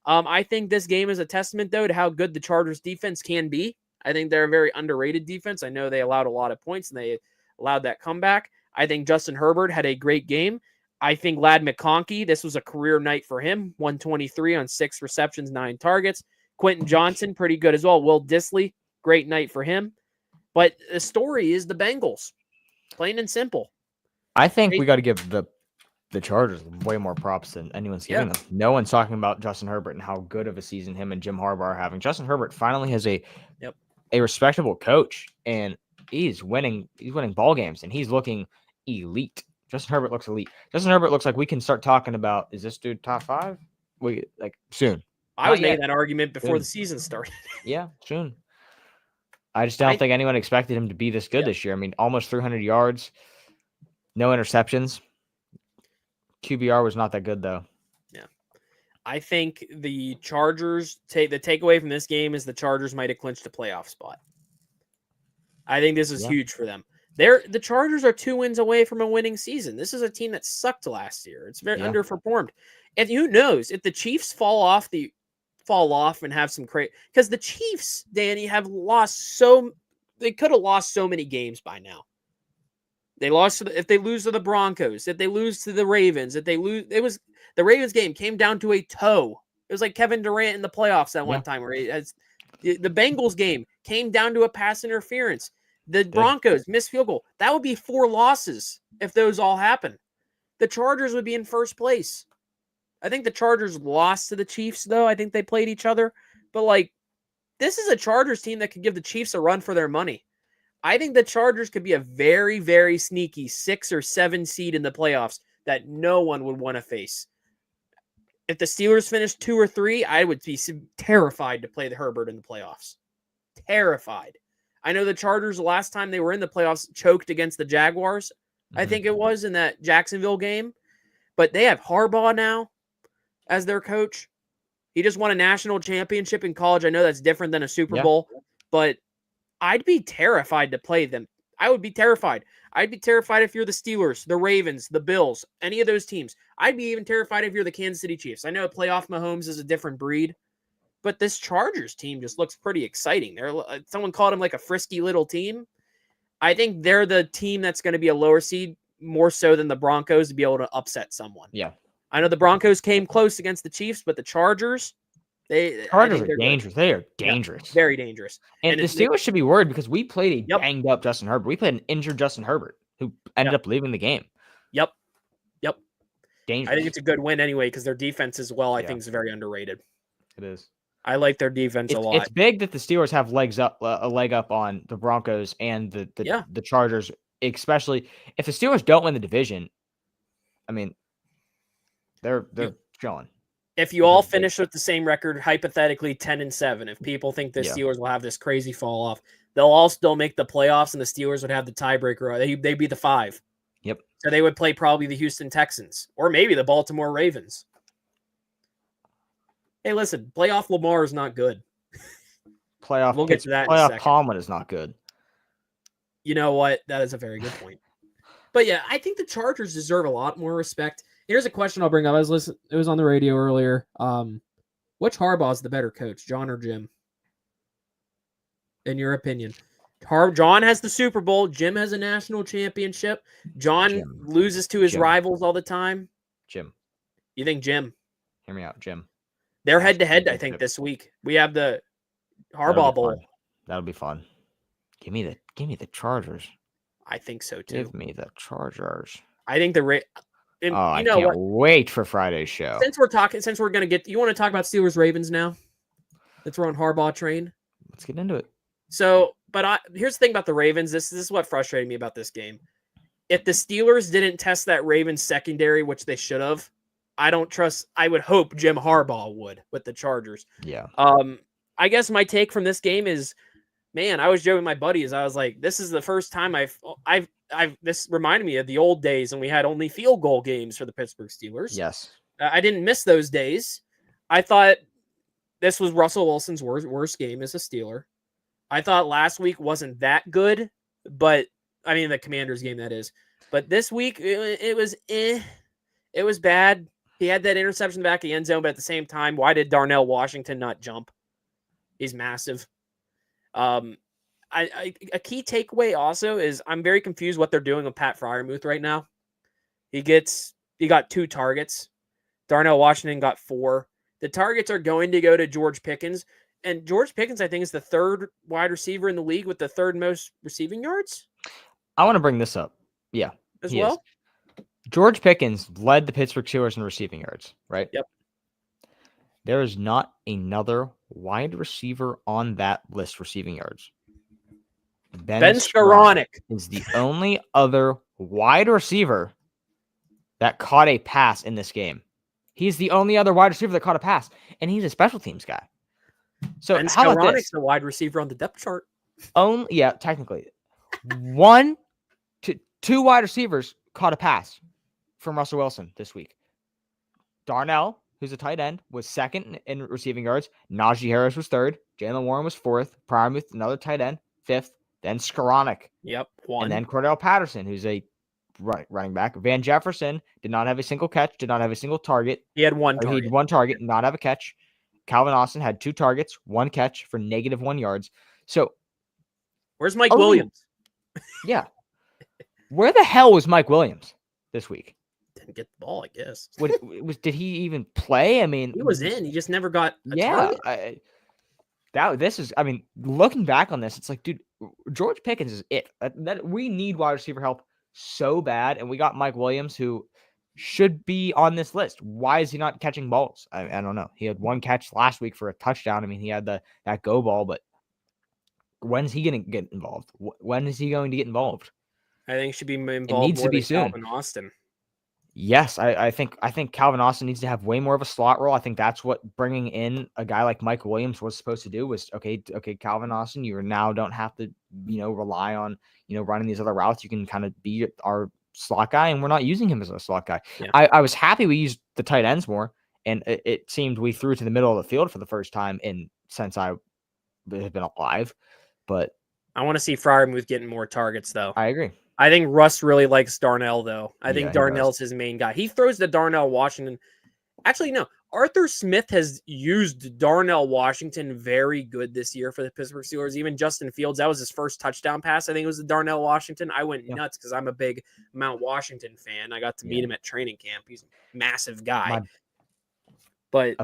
I think this game is a testament, though, to how good the Chargers defense can be. I think they're a very underrated defense. I know they allowed a lot of points, and they allowed that comeback. I think Justin Herbert had a great game. I think Ladd McConkey, this was a career night for him, 123 on 6 receptions, 9 targets. Quentin Johnson, pretty good as well. Will Dissly, great night for him. But the story is the Bengals. Plain and simple. I think we got to give the Chargers way more props than anyone's giving them. No one's talking about Justin Herbert and how good of a season him and Jim Harbaugh are having. Justin Herbert finally has a respectable coach, and he's winning ball games, and he's looking elite. Justin Herbert looks elite. Justin Herbert looks like we can start talking about, is this dude top 5? Soon. I was making that argument before the season started. Yeah, soon. I just don't think anyone expected him to be this good this year. I mean, almost 300 yards, no interceptions. QBR was not that good, though. Yeah. I think the Chargers, the takeaway from this game is the Chargers might have clinched a playoff spot. I think this is huge for them. The Chargers are 2 wins away from a winning season. This is a team that sucked last year. It's very underperformed. And who knows, if the Chiefs fall off and have some because the Chiefs, Danny, have lost they could have lost so many games by now. They lost if they lose to the Broncos, if they lose to the Ravens, the Ravens game came down to a toe. It was like Kevin Durant in the playoffs at one time where the Bengals game came down to a pass interference. The Broncos missed field goal. That would be 4 losses if those all happen. The Chargers would be in first place. I think the Chargers lost to the Chiefs, though. I think they played each other. But, this is a Chargers team that could give the Chiefs a run for their money. I think the Chargers could be a very, very sneaky 6 or 7 seed in the playoffs that no one would want to face. If the Steelers finished 2 or 3, I would be terrified to play the Herbert in the playoffs. Terrified. I know the Chargers, the last time they were in the playoffs, choked against the Jaguars. I think it was in that Jacksonville game. But they have Harbaugh now as their coach. He just won a national championship in college. I know that's different than a Super Bowl, but I'd be terrified to play them. I would be terrified. I'd be terrified if you're the Steelers, the Ravens, the Bills, any of those teams. I'd be even terrified if you're the Kansas City Chiefs. I know playoff Mahomes is a different breed, but this Chargers team just looks pretty exciting. Someone called them like a frisky little team. I think they're the team that's going to be a lower seed more so than the Broncos to be able to upset someone. Yeah. I know the Broncos came close against the Chiefs, but the Chargers, are dangerous. They are dangerous. Very dangerous. And the Steelers should be worried because we played a banged up Justin Herbert. We played an injured Justin Herbert who ended up leaving the game. Yep. Dangerous. I think it's a good win anyway because their defense as well, I think, is very underrated. It is. I like their defense a lot. It's big that the Steelers have a leg up on the Broncos and the Chargers, especially if the Steelers don't win the division. I mean, they're chilling. If you all finish with the same record, hypothetically 10-7, if people think the Steelers will have this crazy fall off, they'll all still make the playoffs, and the Steelers would have the tiebreaker. They'd be the 5. Yep. So they would play probably the Houston Texans or maybe the Baltimore Ravens. Hey, listen, playoff Lamar is not good. Playoff. We'll get to that in a Playoff second. Tomlin is not good. You know what? That is a very good point. But yeah, I think the Chargers deserve a lot more respect. Here's a question I'll bring up. It was on the radio earlier. Which Harbaugh is the better coach, John or Jim? In your opinion? John has the Super Bowl. Jim has a national championship. John loses to his rivals all the time. Jim. You think Jim? Hear me out, Jim. They're head-to-head, I think, this week. We have the Harbaugh Bowl. That'll be fun. Give me the Chargers. I think so too. Give me the Chargers. I think the I can't wait for Friday's show. Since we're gonna get, you want to talk about Steelers Ravens now? Let's run Harbaugh train. Let's get into it. So, but here's the thing about the Ravens. This is what frustrated me about this game. If the Steelers didn't test that Ravens secondary, which they should have, I would hope Jim Harbaugh would with the Chargers. Yeah. I guess my take from this game is, man, I was joking with my buddies. I was like, this is the first time this reminded me of the old days when we had only field goal games for the Pittsburgh Steelers. Yes. I didn't miss those days. I thought this was Russell Wilson's worst game as a Steeler. I thought last week wasn't that good, but I mean the Commanders game, that is. But this week it was It was bad. He had that interception back of the end zone, but at the same time, why did Darnell Washington not jump? He's massive. A key takeaway also is I'm very confused what they're doing with Pat Freiermuth right now. He got 2 targets. Darnell Washington got 4. The targets are going to go to George Pickens. And George Pickens, I think, is the 3rd wide receiver in the league with the 3rd most receiving yards. I want to bring this up. Yeah. As well. George Pickens led the Pittsburgh Steelers in receiving yards, right? Yep. There is not another wide receiver on that list receiving yards. Ben Skowronek is the only other wide receiver that caught a pass in this game. He's the only other wide receiver that caught a pass, and he's a special teams guy. So Ben how about this? The wide receiver on the depth chart. Yeah, technically. 2 wide receivers caught a pass from Russell Wilson this week. Darnell, who's a tight end, was 2nd in receiving yards. Najee Harris was 3rd. Jaylen Warren was 4th. Freiermuth, another tight end, 5th. Then Skowronek. Yep, 1. And then Cordell Patterson, who's a running back. Van Jefferson did not have a single catch, did not have a single target. He had 1 target. He had 1 target, not have a catch. Calvin Austin had 2 targets, 1 catch for -1 yards. So, where's Mike Williams? Yeah. Where the hell was Mike Williams this week? Didn't get the ball, I guess. Did he even play? I mean, he was in. He just never got a target. Looking back on this, it's like, dude, George Pickens is it. That we need wide receiver help so bad, and we got Mike Williams, who should be on this list. Why is he not catching balls? I don't know. He had 1 catch last week for a touchdown. I mean, he had that go ball, but when's he going to get involved? When is he going to get involved? I think he should be involved. It needs to be soon. Calvin Austin. Yes, I think Calvin Austin needs to have way more of a slot role. I think that's what bringing in a guy like Mike Williams was supposed to do. Was okay, Calvin Austin, you now don't have to rely on running these other routes. You can kind of be our slot guy, and we're not using him as a slot guy. Yeah. I was happy we used the tight ends more, and it seemed we threw to the middle of the field for the first time since I have been alive. But I want to see Freiermuth getting more targets, though. I agree. I think Russ really likes Darnell, though. I think Darnell's his main guy. He throws to Darnell Washington. Actually, no. Arthur Smith has used Darnell Washington very good this year for the Pittsburgh Steelers. Even Justin Fields, that was his first touchdown pass. I think it was the Darnell Washington. I went nuts because I'm a big Mount Washington fan. I got to meet him at training camp. He's a massive guy. But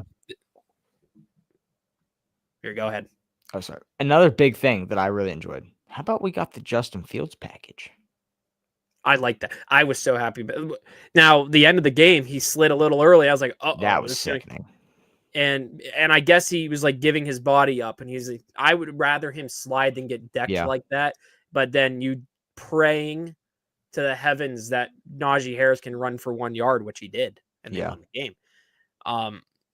here, go ahead. Oh, sorry. Another big thing that I really enjoyed. How about we got the Justin Fields package? I like that. I was so happy. But now, the end of the game, he slid a little early. I was like, oh, that was sickening. And I guess he was like giving his body up, and he's like, I would rather him slide than get decked like that. But then you praying to the heavens that Najee Harris can run for 1 yard, which he did, and they won the game.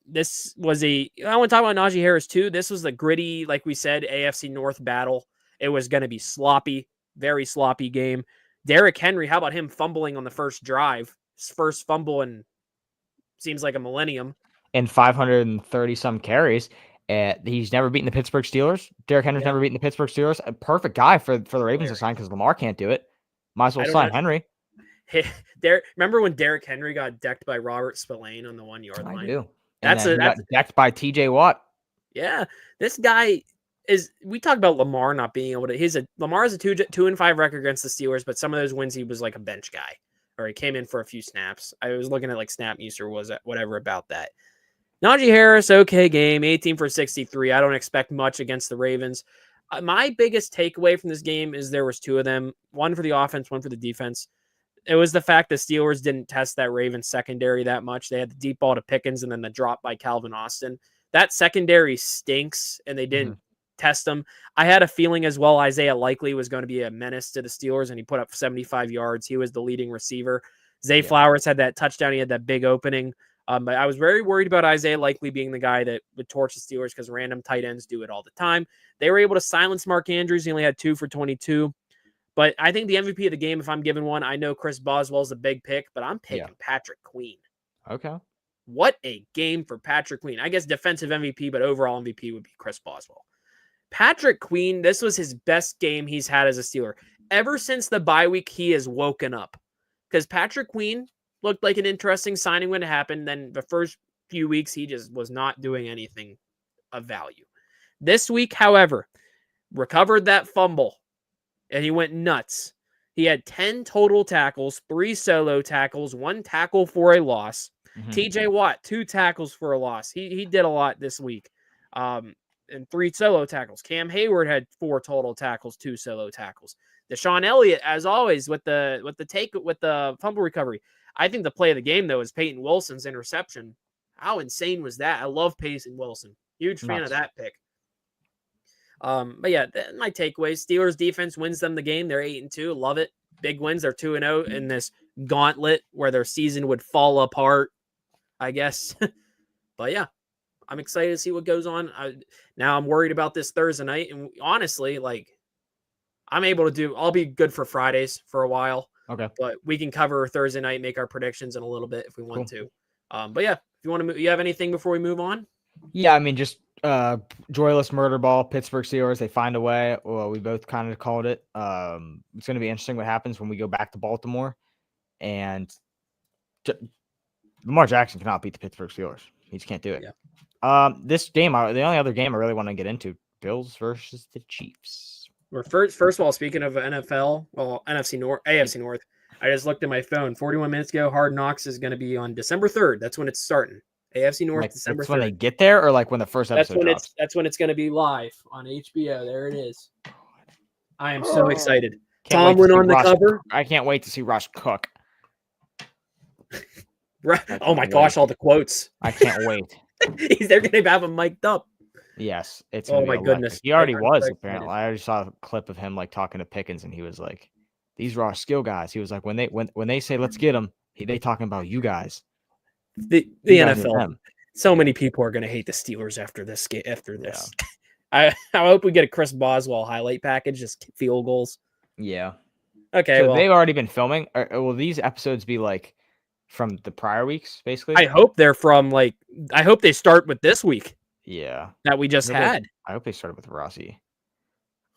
This was I want to talk about Najee Harris too. This was the gritty, like we said, AFC North battle. It was going to be sloppy, very sloppy game. Derrick Henry, how about him fumbling on the first drive? His first fumble in seems like a millennium. and 530 some carries. He's never beaten the Pittsburgh Steelers. Derrick Henry's never beaten the Pittsburgh Steelers. A perfect guy for the Ravens to sign because Lamar can't do it. Might as well sign Henry. Remember when Derrick Henry got decked by Robert Spillane on the 1 yard line? I do. That's got decked by TJ Watt. Yeah, this guy is. We talk about Lamar not being able to. Lamar has a 2-5 record against the Steelers, but some of those wins he was like a bench guy, or he came in for a few snaps. I was looking at like Snap User was whatever about that. Najee Harris, okay game, 18 for 63. I don't expect much against the Ravens. My biggest takeaway from this game is there was two of them, one for the offense, one for the defense. It was the fact the Steelers didn't test that Ravens secondary that much. They had the deep ball to Pickens and then the drop by Calvin Austin. That secondary stinks, and they didn't test them. I had a feeling as well Isaiah Likely was going to be a menace to the Steelers, and he put up 75 yards. He was the leading receiver. Zay Flowers had that touchdown. He had that big opening. But I was very worried about Isaiah Likely being the guy that would torch the Steelers because random tight ends do it all the time. They were able to silence Mark Andrews. He only had 2 for 22. But I think the MVP of the game, if I'm given one, I know Chris Boswell's a big pick, but I'm picking Patrick Queen. Okay. What a game for Patrick Queen. I guess defensive MVP, but overall MVP would be Chris Boswell. Patrick Queen, this was his best game he's had as a Steeler. Ever since the bye week, he has woken up. Because Patrick Queen looked like an interesting signing when it happened. Then the first few weeks, he just was not doing anything of value. This week, however, recovered that fumble, and he went nuts. He had 10 total tackles, 3 solo tackles, 1 tackle for a loss. TJ Watt, 2 tackles for a loss. He did a lot this week. And 3 solo tackles. Cam Hayward had 4 total tackles, 2 solo tackles. Deshaun Elliott, as always, with the fumble recovery. I think the play of the game, though, is Peyton Wilson's interception. How insane was that? I love Peyton Wilson. Huge fan of that pick. But yeah, my takeaways: Steelers defense wins them the game. They're 8-2. Love it. Big wins. They're 2-0 in this gauntlet where their season would fall apart, I guess. But yeah, I'm excited to see what goes on. Now I'm worried about this Thursday night, and honestly, like, I'll be good for Fridays for a while. Okay. But we can cover Thursday night, make our predictions in a little bit if we want to. But yeah, if you want to, you have anything before we move on? Yeah, I mean, just joyless murder ball, Pittsburgh Steelers, they find a way. Well, we both kind of called it. It's going to be interesting what happens when we go back to Baltimore. And Lamar Jackson cannot beat the Pittsburgh Steelers. He just can't do it. Yeah. This game, the only other game I really want to get into, Bills versus the Chiefs. First of all, speaking of NFL, well, AFC North, I just looked at my phone 41 minutes ago. Hard Knocks is going to be on December 3rd. That's when it's starting. AFC North, December 3rd. When they get there, or like when the first episode drops? That's when it's going to be live on HBO. There it is. I am so excited. Tom went on the cover. I can't wait to see Russ cook. Oh my gosh, all the quotes. I can't wait. They're going to have him mic'd up. Yes, it's. Oh my goodness, he already was apparently. I already saw a clip of him like talking to Pickens, and he was like, "These are our skill guys." He was like, "When they say let's get them, they talking about you guys." The NFL. So many people are going to hate the Steelers after this. Yeah. I hope we get a Chris Boswell highlight package, just field goals. Yeah. Okay. So they've already been filming. Will these episodes be like from the prior weeks, basically? I hope they're from I hope they start with this week. Yeah. That we just had. I hope they started with Russie.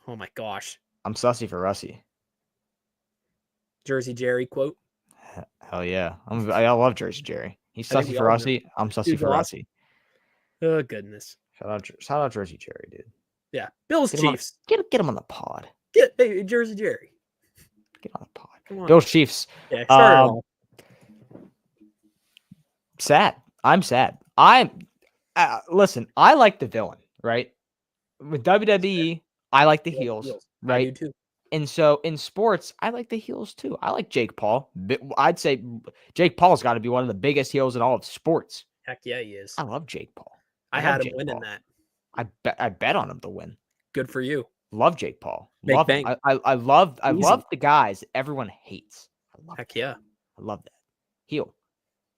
Oh my gosh. I'm sussy for Russie. Jersey Jerry quote. Hell yeah. I love Jersey Jerry. He's sussy for Russie. I'm sussy for Russie. Oh goodness. Shout out Jersey Jerry, dude. Yeah. Bills Chiefs. Get him on the pod. Hey, Jersey Jerry. Get on the pod. Come on. Bills Chiefs. Yeah, sad. I'm sad. Listen, I like the villain, right? With WWE, I like the heels, right? I do too. And so in sports, I like the heels too. I like Jake Paul. I'd say Jake Paul's got to be one of the biggest heels in all of sports. Heck yeah, he is. I love Jake Paul. I had him winning that. I bet on him to win. Good for you. Love Jake Paul. Love him. I love the guys everyone hates. Heck yeah. I love that. Heel.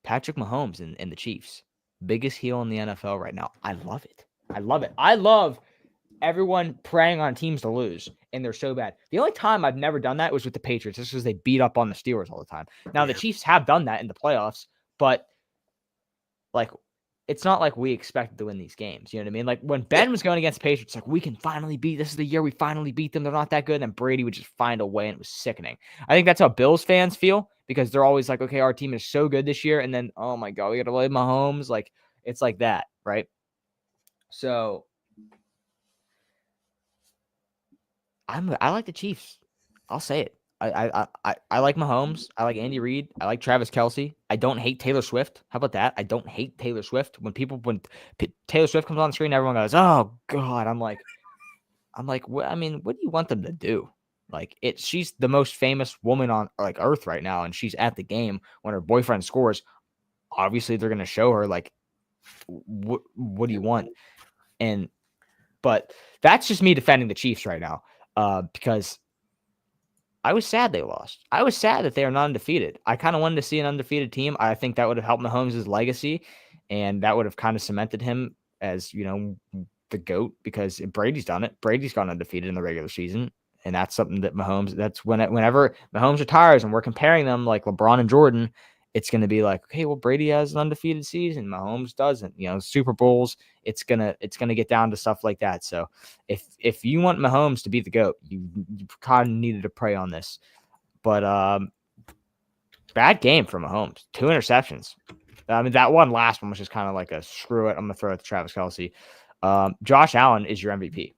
Patrick Mahomes and the Chiefs. Biggest heel in the NFL right now. I love it. I love everyone preying on teams to lose, and they're so bad. The only time I've never done that was with the Patriots, just because they beat up on the Steelers all the time. Now, the Chiefs have done that in the playoffs, but like it's not like we expected to win these games. You know what I mean? Like when Ben was going against the Patriots, like we can finally beat. This is the year we finally beat them. They're not that good, and then Brady would just find a way, and it was sickening. I think that's how Bills fans feel because they're always like, okay, our team is so good this year, and then oh my god, we got to play Mahomes. Like it's like that, right? So I like the Chiefs. I'll say it. I like Mahomes. I like Andy Reid. I like Travis Kelce. I don't hate Taylor Swift. How about that? I don't hate Taylor Swift. When Taylor Swift comes on the screen, everyone goes, "Oh God!" I'm like, what? I mean, what do you want them to do? Like, she's the most famous woman on like Earth right now, and she's at the game when her boyfriend scores. Obviously, they're gonna show her like, what do you want? But that's just me defending the Chiefs right now, because I was sad they lost. I was sad that they are not undefeated. I kind of wanted to see an undefeated team. I think that would have helped Mahomes' legacy, and that would have kind of cemented him as, the GOAT, because Brady's done it. Brady's gone undefeated in the regular season, and that's something that Mahomes, whenever Mahomes retires and we're comparing them like LeBron and Jordan, it's going to be like, okay, well, Brady has an undefeated season. Mahomes doesn't. Super Bowls, it's gonna get down to stuff like that. So if you want Mahomes to be the GOAT, you kind of needed to pray on this. But bad game for Mahomes. 2 interceptions. I mean, that last one was just kind of like a screw it, I'm gonna throw it to Travis Kelce. Josh Allen is your MVP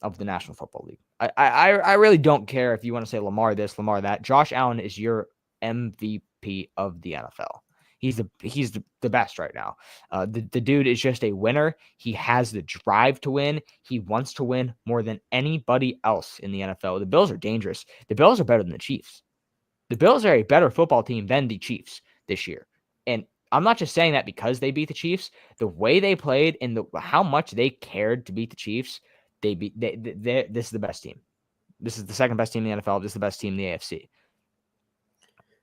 of the National Football League. I really don't care if you want to say Lamar this, Lamar that. Josh Allen is your MVP of the NFL. He's the best right now. The dude is just a winner. He has the drive to win. He wants to win more than anybody else in the NFL. The Bills are dangerous. The Bills are better than the Chiefs. The Bills are a better football team than the Chiefs this year. And I'm not just saying that because they beat the Chiefs. The way they played and how much they cared to beat the Chiefs, this is the best team. This is the second best team in the NFL. This is the best team in the AFC.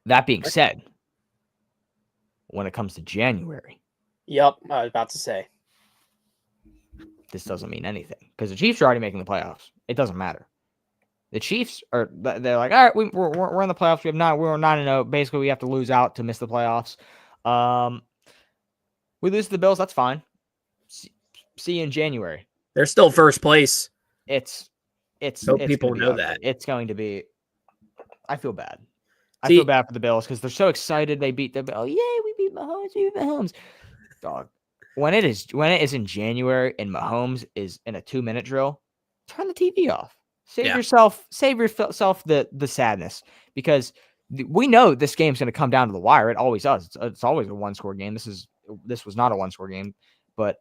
That being said, when it comes to January. Yep, I was about to say. This doesn't mean anything because the Chiefs are already making the playoffs. It doesn't matter. The Chiefs they're like, all right, we're in the playoffs. We're 9-0. Basically, we have to lose out to miss the playoffs. We lose to the Bills. That's fine. See you in January. They're still first place. People know that. It's going to be. I feel bad. I feel bad for the Bills because they're so excited they beat the Bills. Oh, yay, we beat Mahomes. We beat Mahomes. Dog. When it is in January and Mahomes is in a 2-minute drill, turn the TV off. Save yourself the sadness, because we know this game's going to come down to the wire. It always does. It's always a 1-score game. This was not a 1-score game, but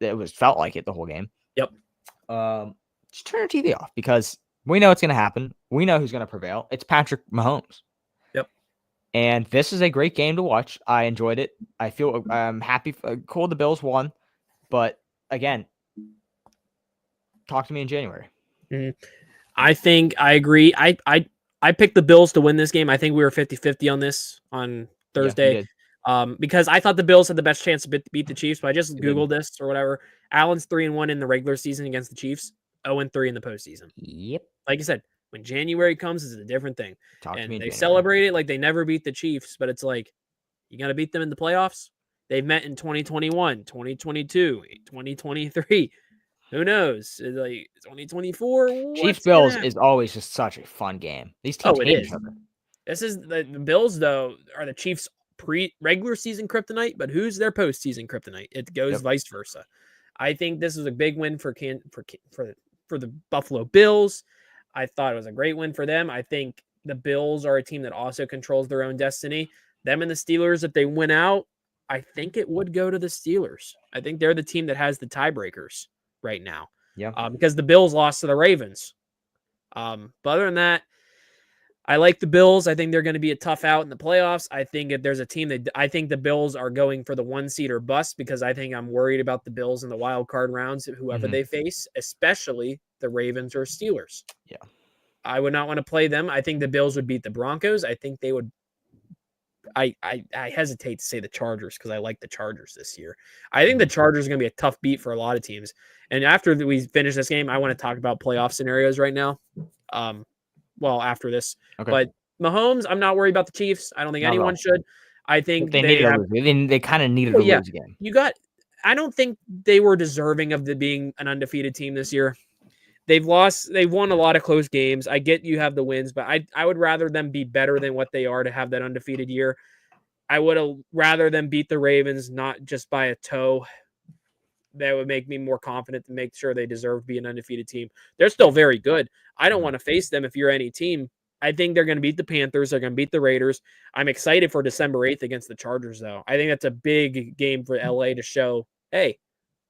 it felt like it the whole game. Yep. Just turn your TV off because we know it's going to happen. We know who's going to prevail. It's Patrick Mahomes. Yep. And this is a great game to watch. I enjoyed it. I feel I'm happy. Cool, the Bills won, but again, talk to me in January. Mm-hmm. I think I agree. I picked the Bills to win this game. I think we were 50-50 on this on Thursday. Because I thought the Bills had the best chance to beat the Chiefs, but I just Googled this or whatever. Allen's 3-1 in the regular season against the Chiefs, 0-3 in the postseason. Yep. Like I said, when January comes, it's a different thing. They celebrate it like they never beat the Chiefs, but it's like, you got to beat them in the playoffs. They've met in 2021, 2022, 2023. Who knows? Like 2024. Chiefs Bills is always just such a fun game. These teams hate each other. This is the Bills, though, are the Chiefs' regular season kryptonite, but who's their postseason kryptonite? It goes vice versa. I think this was a big win for the Buffalo Bills. I thought it was a great win for them. I think the Bills are a team that also controls their own destiny. Them and the Steelers, if they win out, I think it would go to the Steelers. I think they're the team that has the tiebreakers right now. Yeah. Because the Bills lost to the Ravens. But other than that, I like the Bills. I think they're going to be a tough out in the playoffs. I think if there's a team I think the Bills are going for the 1 seed or bust, because I think I'm worried about the Bills in the wild card rounds, whoever they face, especially the Ravens or Steelers. Yeah. I would not want to play them. I think the Bills would beat the Broncos. I think they would. I hesitate to say the Chargers because I like the Chargers this year. I think the Chargers are going to be a tough beat for a lot of teams. And after we finish this game, I want to talk about playoff scenarios right now. After this. Okay. But Mahomes, I'm not worried about the Chiefs. I don't think anyone should. I think they kind of needed to lose again. You got I don't think they were deserving of being an undefeated team this year. They've won a lot of close games. I get you have the wins, but I would rather them be better than what they are to have that undefeated year. I would have rather them beat the Ravens, not just by a toe. That would make me more confident to make sure they deserve to be an undefeated team. They're still very good. I don't want to face them if you're any team. I think they're going to beat the Panthers. They're going to beat the Raiders. I'm excited for December 8th against the Chargers, though. I think that's a big game for LA to show, hey,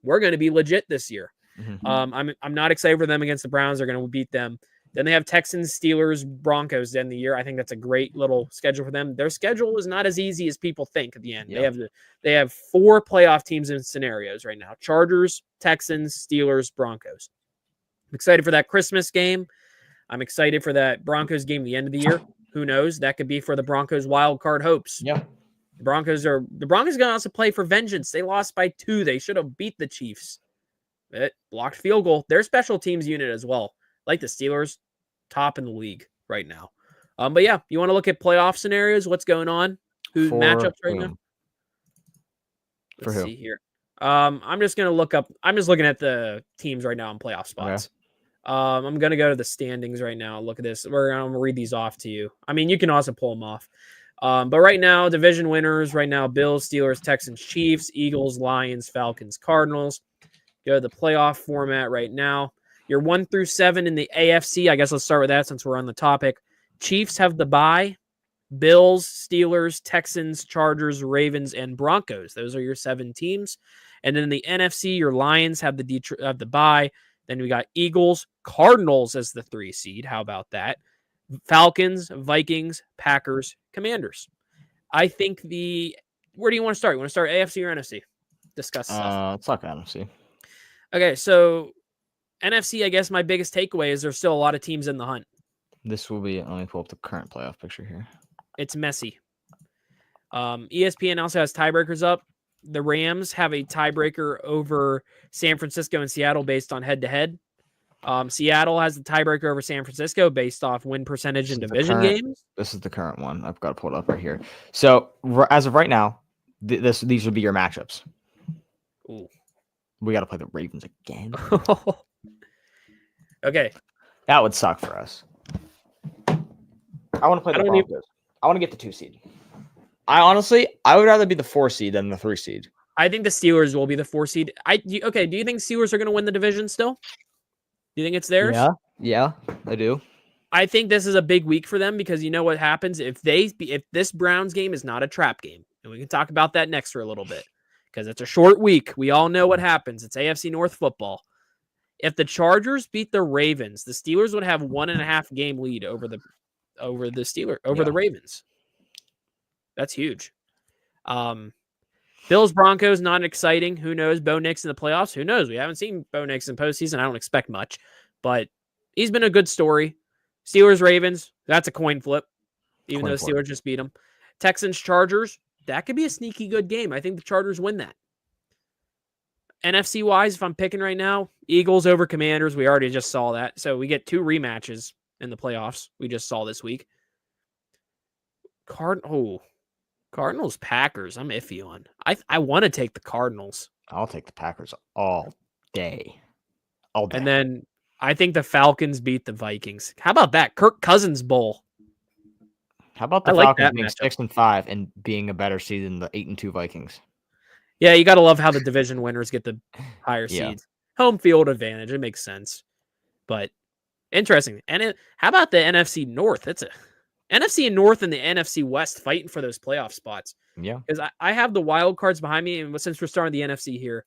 we're going to be legit this year. Mm-hmm. I'm not excited for them against the Browns. They're going to beat them. Then they have Texans, Steelers, Broncos to end the year. I think that's a great little schedule for them. Their schedule is not as easy as people think at the end. Yep. They have 4 playoff teams in scenarios right now: Chargers, Texans, Steelers, Broncos. I'm excited for that Christmas game. I'm excited for that Broncos game at the end of the year. Who knows? That could be for the Broncos wild card hopes. Yeah. The Broncos going to also play for vengeance. They lost by 2. They should have beat the Chiefs. It blocked field goal. Their special teams unit as well. Like the Steelers, top in the league right now. But yeah, you want to look at playoff scenarios? What's going on? Who's matchups right now? Let's see here. I'm just gonna look up. I'm just looking at the teams right now in playoff spots. Okay. I'm gonna go to the standings right now. Look at this. I'm gonna read these off to you. I mean, you can also pull them off. But right now, division winners right now: Bills, Steelers, Texans, Chiefs, Eagles, Lions, Falcons, Cardinals. Go to the playoff format right now. You're 1 through 7 in the AFC. I guess let's start with that since we're on the topic. Chiefs have the bye. Bills, Steelers, Texans, Chargers, Ravens, and Broncos. Those are your 7 teams. And then in the NFC, your Lions have the bye. Then we got Eagles, Cardinals as the 3 seed. How about that? Falcons, Vikings, Packers, Commanders. I think where do you want to start? You want to start AFC or NFC? Discuss stuff. Let's talk NFC. Okay, so NFC, I guess my biggest takeaway is there's still a lot of teams in the hunt. This will be, let me pull up the current playoff picture here. It's messy. ESPN also has tiebreakers up. The Rams have a tiebreaker over San Francisco and Seattle based on head-to-head. Seattle has the tiebreaker over San Francisco based off win percentage in division games. This is the current one. I've got to pull it up right here. So as of right now, these would be your matchups. Ooh. We got to play the Ravens again. Okay. That would suck for us. I want to play the Broncos. I want to get the 2 seed. I would rather be the 4 seed than the 3 seed. I think the Steelers will be the 4 seed. Do you think Steelers are going to win the division still? Do you think it's theirs? Yeah, I do. I think this is a big week for them because you know what happens if this Browns game is not a trap game, and we can talk about that next for a little bit because it's a short week. We all know what happens. It's AFC North football. If the Chargers beat the Ravens, the Steelers would have 1.5 game lead over the Ravens. That's huge. Bills Broncos, not exciting. Who knows? Bo Nix in the playoffs. Who knows? We haven't seen Bo Nix in postseason. I don't expect much, but he's been a good story. Steelers Ravens. That's a coin flip, even though the Steelers just beat them. Texans Chargers. That could be a sneaky good game. I think the Chargers win that. NFC wise, if I'm picking right now, Eagles over Commanders. We already just saw that. So we get 2 rematches in the playoffs. We just saw this week. Cardinals Packers. I'm iffy on. I want to take the Cardinals. I'll take the Packers all day. And then I think the Falcons beat the Vikings. How about that? Kirk Cousins Bowl. How about the Falcons being 6-5 and being a better seed than the 8-2 Vikings? Yeah, you got to love how the division winners get the higher seeds. Home field advantage. It makes sense. But interesting. And how about the NFC North? It's a NFC North and the NFC West fighting for those playoff spots. Yeah. Because I have the wild cards behind me, and since we're starting the NFC here.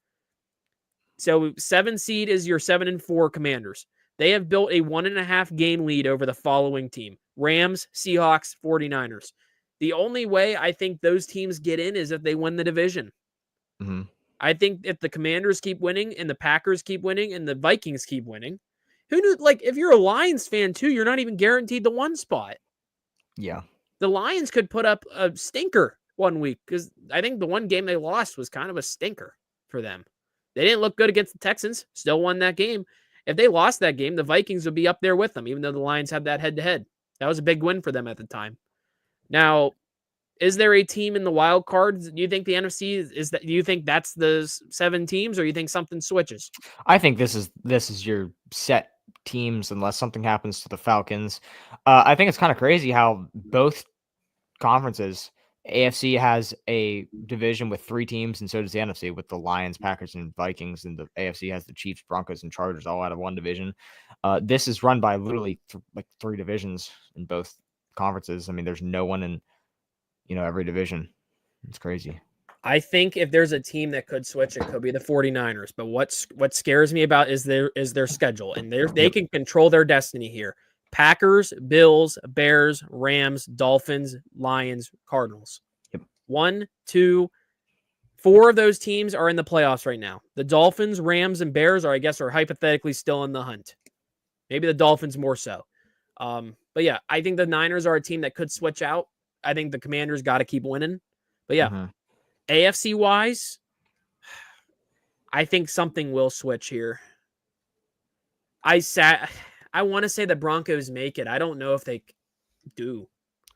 So 7 seed is your 7-4 Commanders. They have built a 1.5 game lead over the following team: Rams, Seahawks, 49ers. The only way I think those teams get in is if they win the division. Mm-hmm. I think if the Commanders keep winning and the Packers keep winning and the Vikings keep winning, who knew? Like, if you're a Lions fan too, you're not even guaranteed the 1 spot. Yeah. The Lions could put up a stinker one week because I think the one game they lost was kind of a stinker for them. They didn't look good against the Texans, still won that game. If they lost that game, the Vikings would be up there with them, even though the Lions had that head-to-head. That was a big win for them at the time. Now, Is there a team in the wild cards? Do you think the NFC is that? Do you think that's the 7 teams, or you think something switches? I think this is your set teams unless something happens to the Falcons. I think it's kind of crazy how both conferences, AFC has a division with 3 teams, and so does the NFC with the Lions, Packers, and Vikings, and the AFC has the Chiefs, Broncos, and Chargers all out of one division. This is run by literally like 3 divisions in both conferences. I mean, there's no one in every division. It's crazy. I think if there's a team that could switch, it could be the 49ers. But what scares me about is their schedule, and they can control their destiny here. Packers, Bills, Bears, Rams, Dolphins, Lions, Cardinals. Yep. 1, 2, 4 of those teams are in the playoffs right now. The Dolphins, Rams, and Bears are hypothetically still in the hunt. Maybe the Dolphins more so. But yeah, I think the Niners are a team that could switch out. I think the Commanders got to keep winning. But yeah, AFC wise, I think something will switch here. I want to say the Broncos make it. I don't know if they do.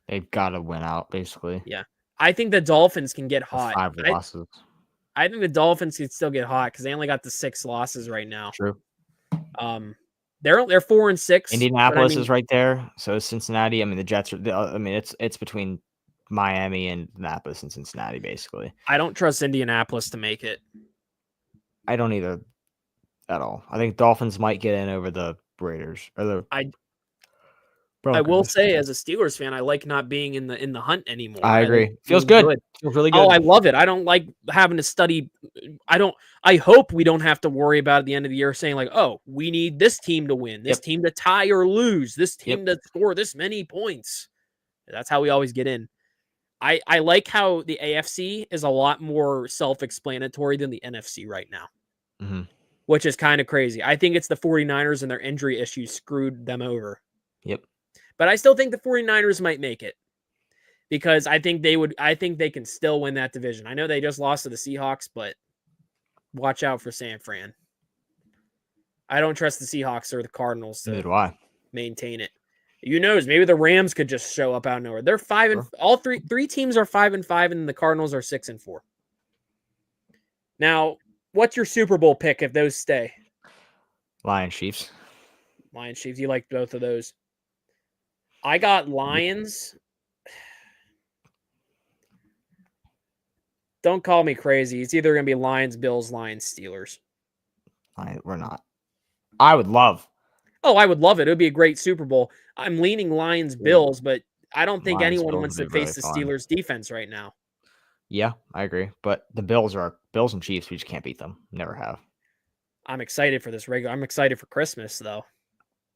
They've got to win out, basically. Yeah. I think the Dolphins can get hot. 5 losses. I think the Dolphins can still get hot because they only got the 6 losses right now. True. They're 4-6. Indianapolis is right there. So is Cincinnati. I mean, the Jets are. I mean, it's between Miami and Indianapolis and Cincinnati, basically. I don't trust Indianapolis to make it. I don't either at all. I think Dolphins might get in over the Raiders or the. I will say, as a Steelers fan, I like not being in the hunt anymore. I agree. Feels good. Feels really good. Oh, I love it. I don't like having to study. I hope we don't have to worry about at the end of the year saying like, oh, we need this team to win, this team to tie or lose, this team to score this many points. That's how we always get in. I like how the AFC is a lot more self-explanatory than the NFC right now, which is kind of crazy. I think it's the 49ers and their injury issues screwed them over. Yep. But I still think the 49ers might make it because I think they can still win that division. I know they just lost to the Seahawks, but watch out for San Fran. I don't trust the Seahawks or the Cardinals to maintain it. Who knows? Maybe the Rams could just show up out of nowhere. They're 5 and all three teams are 5-5, and the Cardinals are 6-4. Now, what's your Super Bowl pick if those stay? Lions, Chiefs. Lions, Chiefs. You like both of those? I got Lions. Don't call me crazy. It's either going to be Lions, Bills, Lions, Steelers. We're not. I would love. Oh, I would love it. It would be a great Super Bowl. I'm leaning Lions, Bills, but I don't think anyone wants to face the Steelers defense right now. Yeah, I agree. But the Bills and Chiefs. We just can't beat them. Never have. I'm excited for this I'm excited for Christmas, though.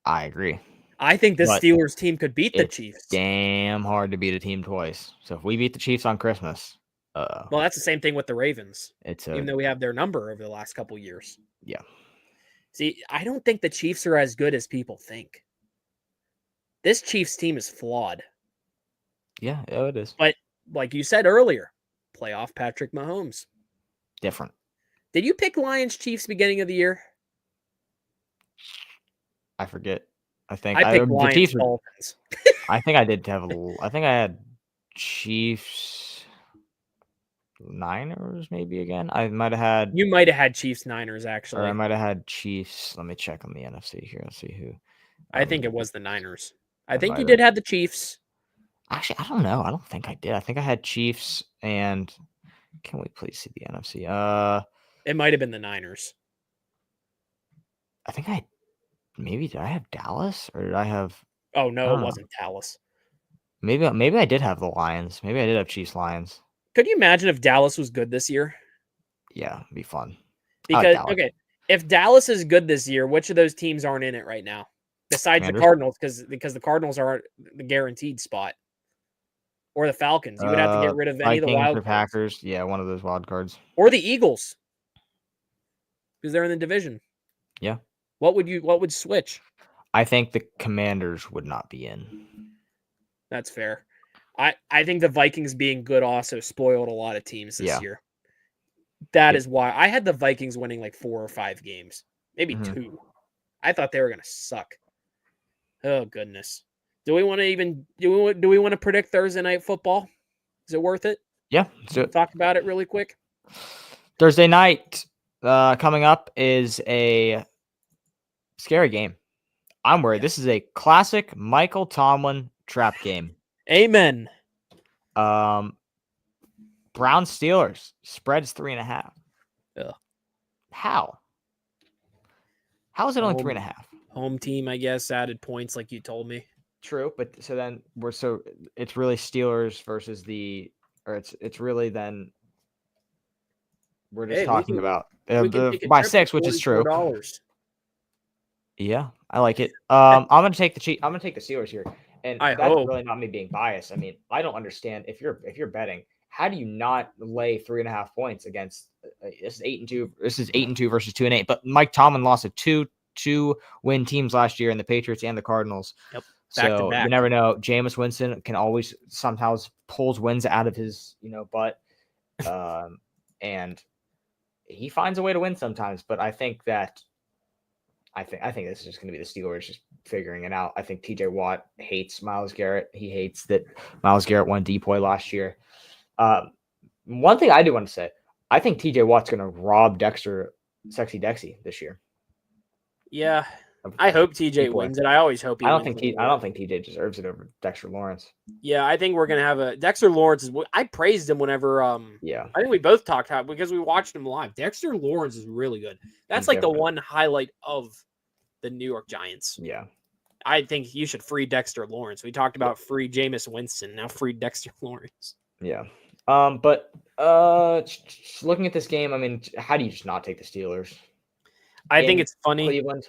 I agree. I think this Steelers team could beat the Chiefs. Damn hard to beat a team twice. So if we beat the Chiefs on Christmas, well, that's the same thing with the Ravens. Even though we have their number over the last couple years. Yeah. See, I don't think the Chiefs are as good as people think. This Chiefs team is flawed. Yeah, it is. But like you said earlier, playoff Patrick Mahomes. Different. Did you pick Lions Chiefs beginning of the year? I forget. I think I picked Lions Dolphins. I think I did have I think I had Chiefs Niners maybe again. I might have had. You might have had Chiefs Niners actually. Or I might have had Chiefs. Let me check on the NFC here. Let's see who. I think it was the Niners. I think you did have the Chiefs. Actually, I don't know. I don't think I did. I think I had Chiefs and. Can we please see the NFC? It might have been the Niners. I think did I have Dallas or did I have? Oh no, it wasn't Dallas. Maybe I did have the Lions. Maybe I did have Chiefs Lions. Could you imagine if Dallas was good this year? Yeah, it'd be fun. Because if Dallas is good this year, which of those teams aren't in it right now? Besides the Cardinals, because the Cardinals are the guaranteed spot. Or the Falcons. You would have to get rid of any of the wild cards. Packers. Yeah, one of those wild cards. Or the Eagles. Because they're in the division. Yeah. What would switch? I think the Commanders would not be in. That's fair. I think the Vikings being good also spoiled a lot of teams this year. That is why I had the Vikings winning like 4 or 5 games. Maybe 2. I thought they were going to suck. Oh goodness. Do we want to predict Thursday night football? Is it worth it? Yeah. So Talk about it really quick. Thursday night coming up is a scary game. I'm worried. This is a classic Michael Tomlin trap game. Amen. Brown Steelers spreads 3.5. Ugh. How? How is it only 3.5? Home team, I guess, added points like you told me. True, but so then it's really Steelers versus it's really then we're just talking about by 6, which is true. Yeah, I like it. I'm gonna take the Steelers here, and that's really not me being biased. I mean, I don't understand if you're betting, how do you not lay 3.5 points against this is 8-2. This is 8-2 versus 2-8. But Mike Tomlin lost to two win teams last year, in the Patriots and the Cardinals. Yep. So you never know. Jameis Winston can always sometimes pulls wins out of his butt, and he finds a way to win sometimes. But I think this is just going to be the Steelers just figuring it out. I think T.J. Watt hates Myles Garrett. He hates that Myles Garrett won DPOY last year. One thing I do want to say, I think T.J. Watt's going to rob Dexter Sexy Dexy this year. Yeah, I hope TJ wins it. I always hope he I don't think TJ deserves it over Dexter Lawrence. Yeah, I think we're gonna have a Dexter Lawrence. I praised him whenever. I think we both talked about because we watched him live. Dexter Lawrence is really good. That's like the one highlight of the New York Giants. Yeah, I think you should free Dexter Lawrence. We talked about free Jameis Winston. Now free Dexter Lawrence. Yeah. But looking at this game, I mean, how do you just not take the Steelers? I think it's funny. Cleveland.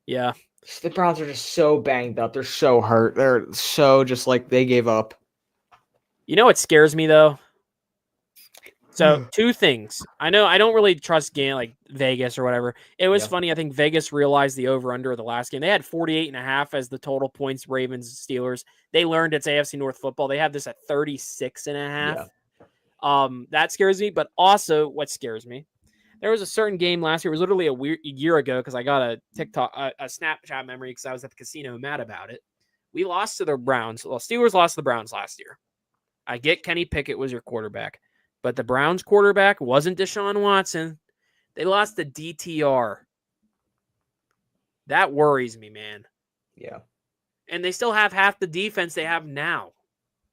Yeah. The Browns are just so banged up. They're so hurt. They're so just like they gave up. You know what scares me though? So 2 things. I know I don't really trust game like Vegas or whatever. It was funny. I think Vegas realized the over-under of the last game. They had 48.5 as the total points, Ravens, Steelers. They learned it's AFC North football. They have this at 36.5. Yeah. That scares me. But also what scares me, there was a certain game last year. It was literally a year ago because I got a TikTok, a Snapchat memory because I was at the casino mad about it. We lost to the Browns. Well, Steelers lost to the Browns last year. I get Kenny Pickett was your quarterback, but the Browns quarterback wasn't Deshaun Watson. They lost to DTR. That worries me, man. Yeah. And they still have half the defense they have now.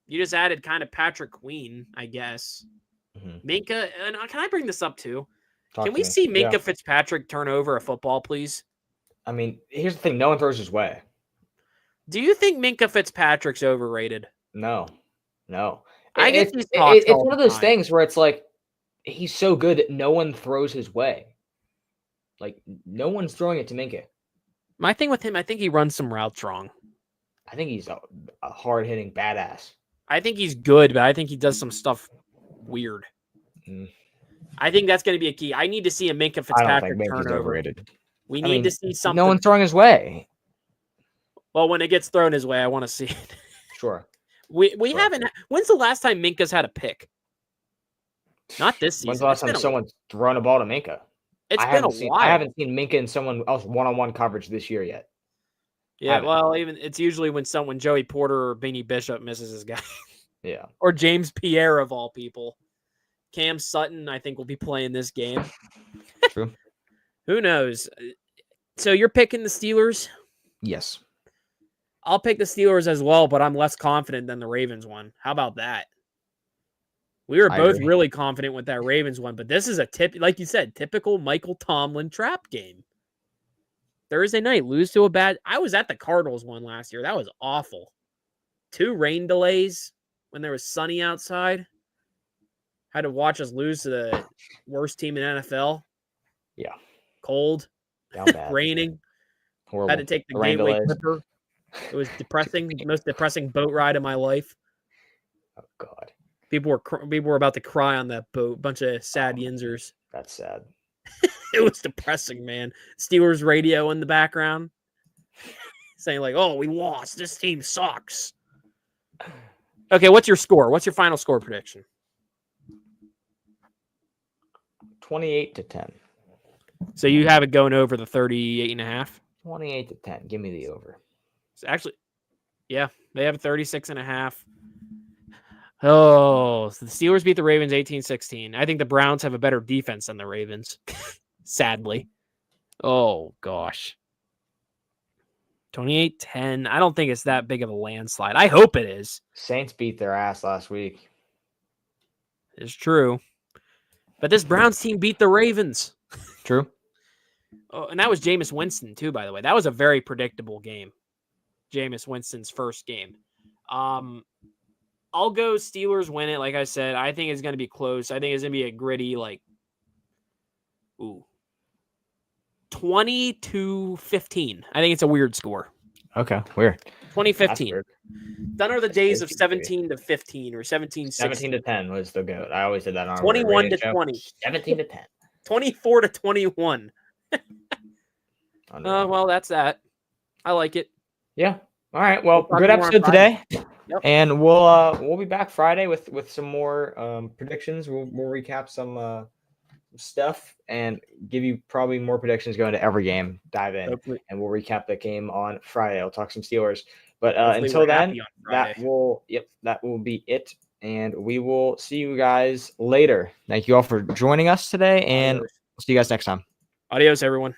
You just added kind of Patrick Queen, I guess. Mm-hmm. Minkah, and can I bring this up too? Can we see Minkah Fitzpatrick turn over a football, please? I mean, here's the thing. No one throws his way. Do you think Minkah Fitzpatrick's overrated? No. I guess it's one of those things where it's like he's so good that no one throws his way. Like, no one's throwing it to Minkah. My thing with him, I think he runs some routes wrong. I think he's a hard-hitting badass. I think he's good, but I think he does some stuff weird. Mm. I think that's going to be a key. I need to see a Minkah Fitzpatrick turnover. Overrated. We need to see something. No one's throwing his way. Well, when it gets thrown his way, I want to see it. Sure. We haven't. When's the last time Minkah's had a pick? Not this season. When's the last time someone's thrown a ball to Minkah? It's been a while. I haven't seen Minkah and someone else one-on-one coverage this year yet. Yeah, well, it's usually when Joey Porter or Beanie Bishop misses his guy. Yeah. Or James Pierre of all people. Cam Sutton, I think, will be playing this game. True. Who knows? So you're picking the Steelers? Yes. I'll pick the Steelers as well, but I'm less confident than the Ravens one. How about that? We were both really confident with that Ravens one, but this is like you said, typical Michael Tomlin trap game. Thursday night, lose to a bad. I was at the Cardinals one last year. That was awful. 2 rain delays when there was sunny outside. Had to watch us lose to the worst team in NFL. Yeah. Cold. Down bad. Raining. Horrible. Had to take the Gateway Clipper. It was depressing. The most depressing boat ride of my life. Oh, God. People were about to cry on that boat. Bunch of sad yinzers. That's sad. It was depressing, man. Steelers radio in the background saying like, "Oh, we lost. This team sucks." Okay, what's your score? What's your final score prediction? 28-10. So you have it going over the 38.5? 28-10. Give me the over. So actually, yeah, they have 36.5. Oh, so the Steelers beat the Ravens 18-16. I think the Browns have a better defense than the Ravens, sadly. Oh, gosh. 28-10. I don't think it's that big of a landslide. I hope it is. Saints beat their ass last week. It's true. But this Browns team beat the Ravens. True. Oh, and that was Jameis Winston, too, by the way. That was a very predictable game. Jameis Winston's first game. I'll go Steelers win it. Like I said, I think it's going to be close. I think it's going to be a gritty, 20-15. I think it's a weird score. Okay, weird. 20-15. Done are the days of 17-15 or 17-16. 17-10 was the goat. I always said that on 21-20. 17-10. 24-21. Well, that's that. I like it. Yeah. All right. Well, We'll good talk more on episode today. Yep. And we'll be back Friday with some more predictions. We'll recap some stuff and give you probably more predictions going to every game. Dive in. Hopefully. And we'll recap the game on Friday. I'll talk some Steelers. But Hopefully until we're then, happy on Friday. that will be it. And we will see you guys later. Thank you all for joining us today, and we'll see you guys next time. Adios, everyone.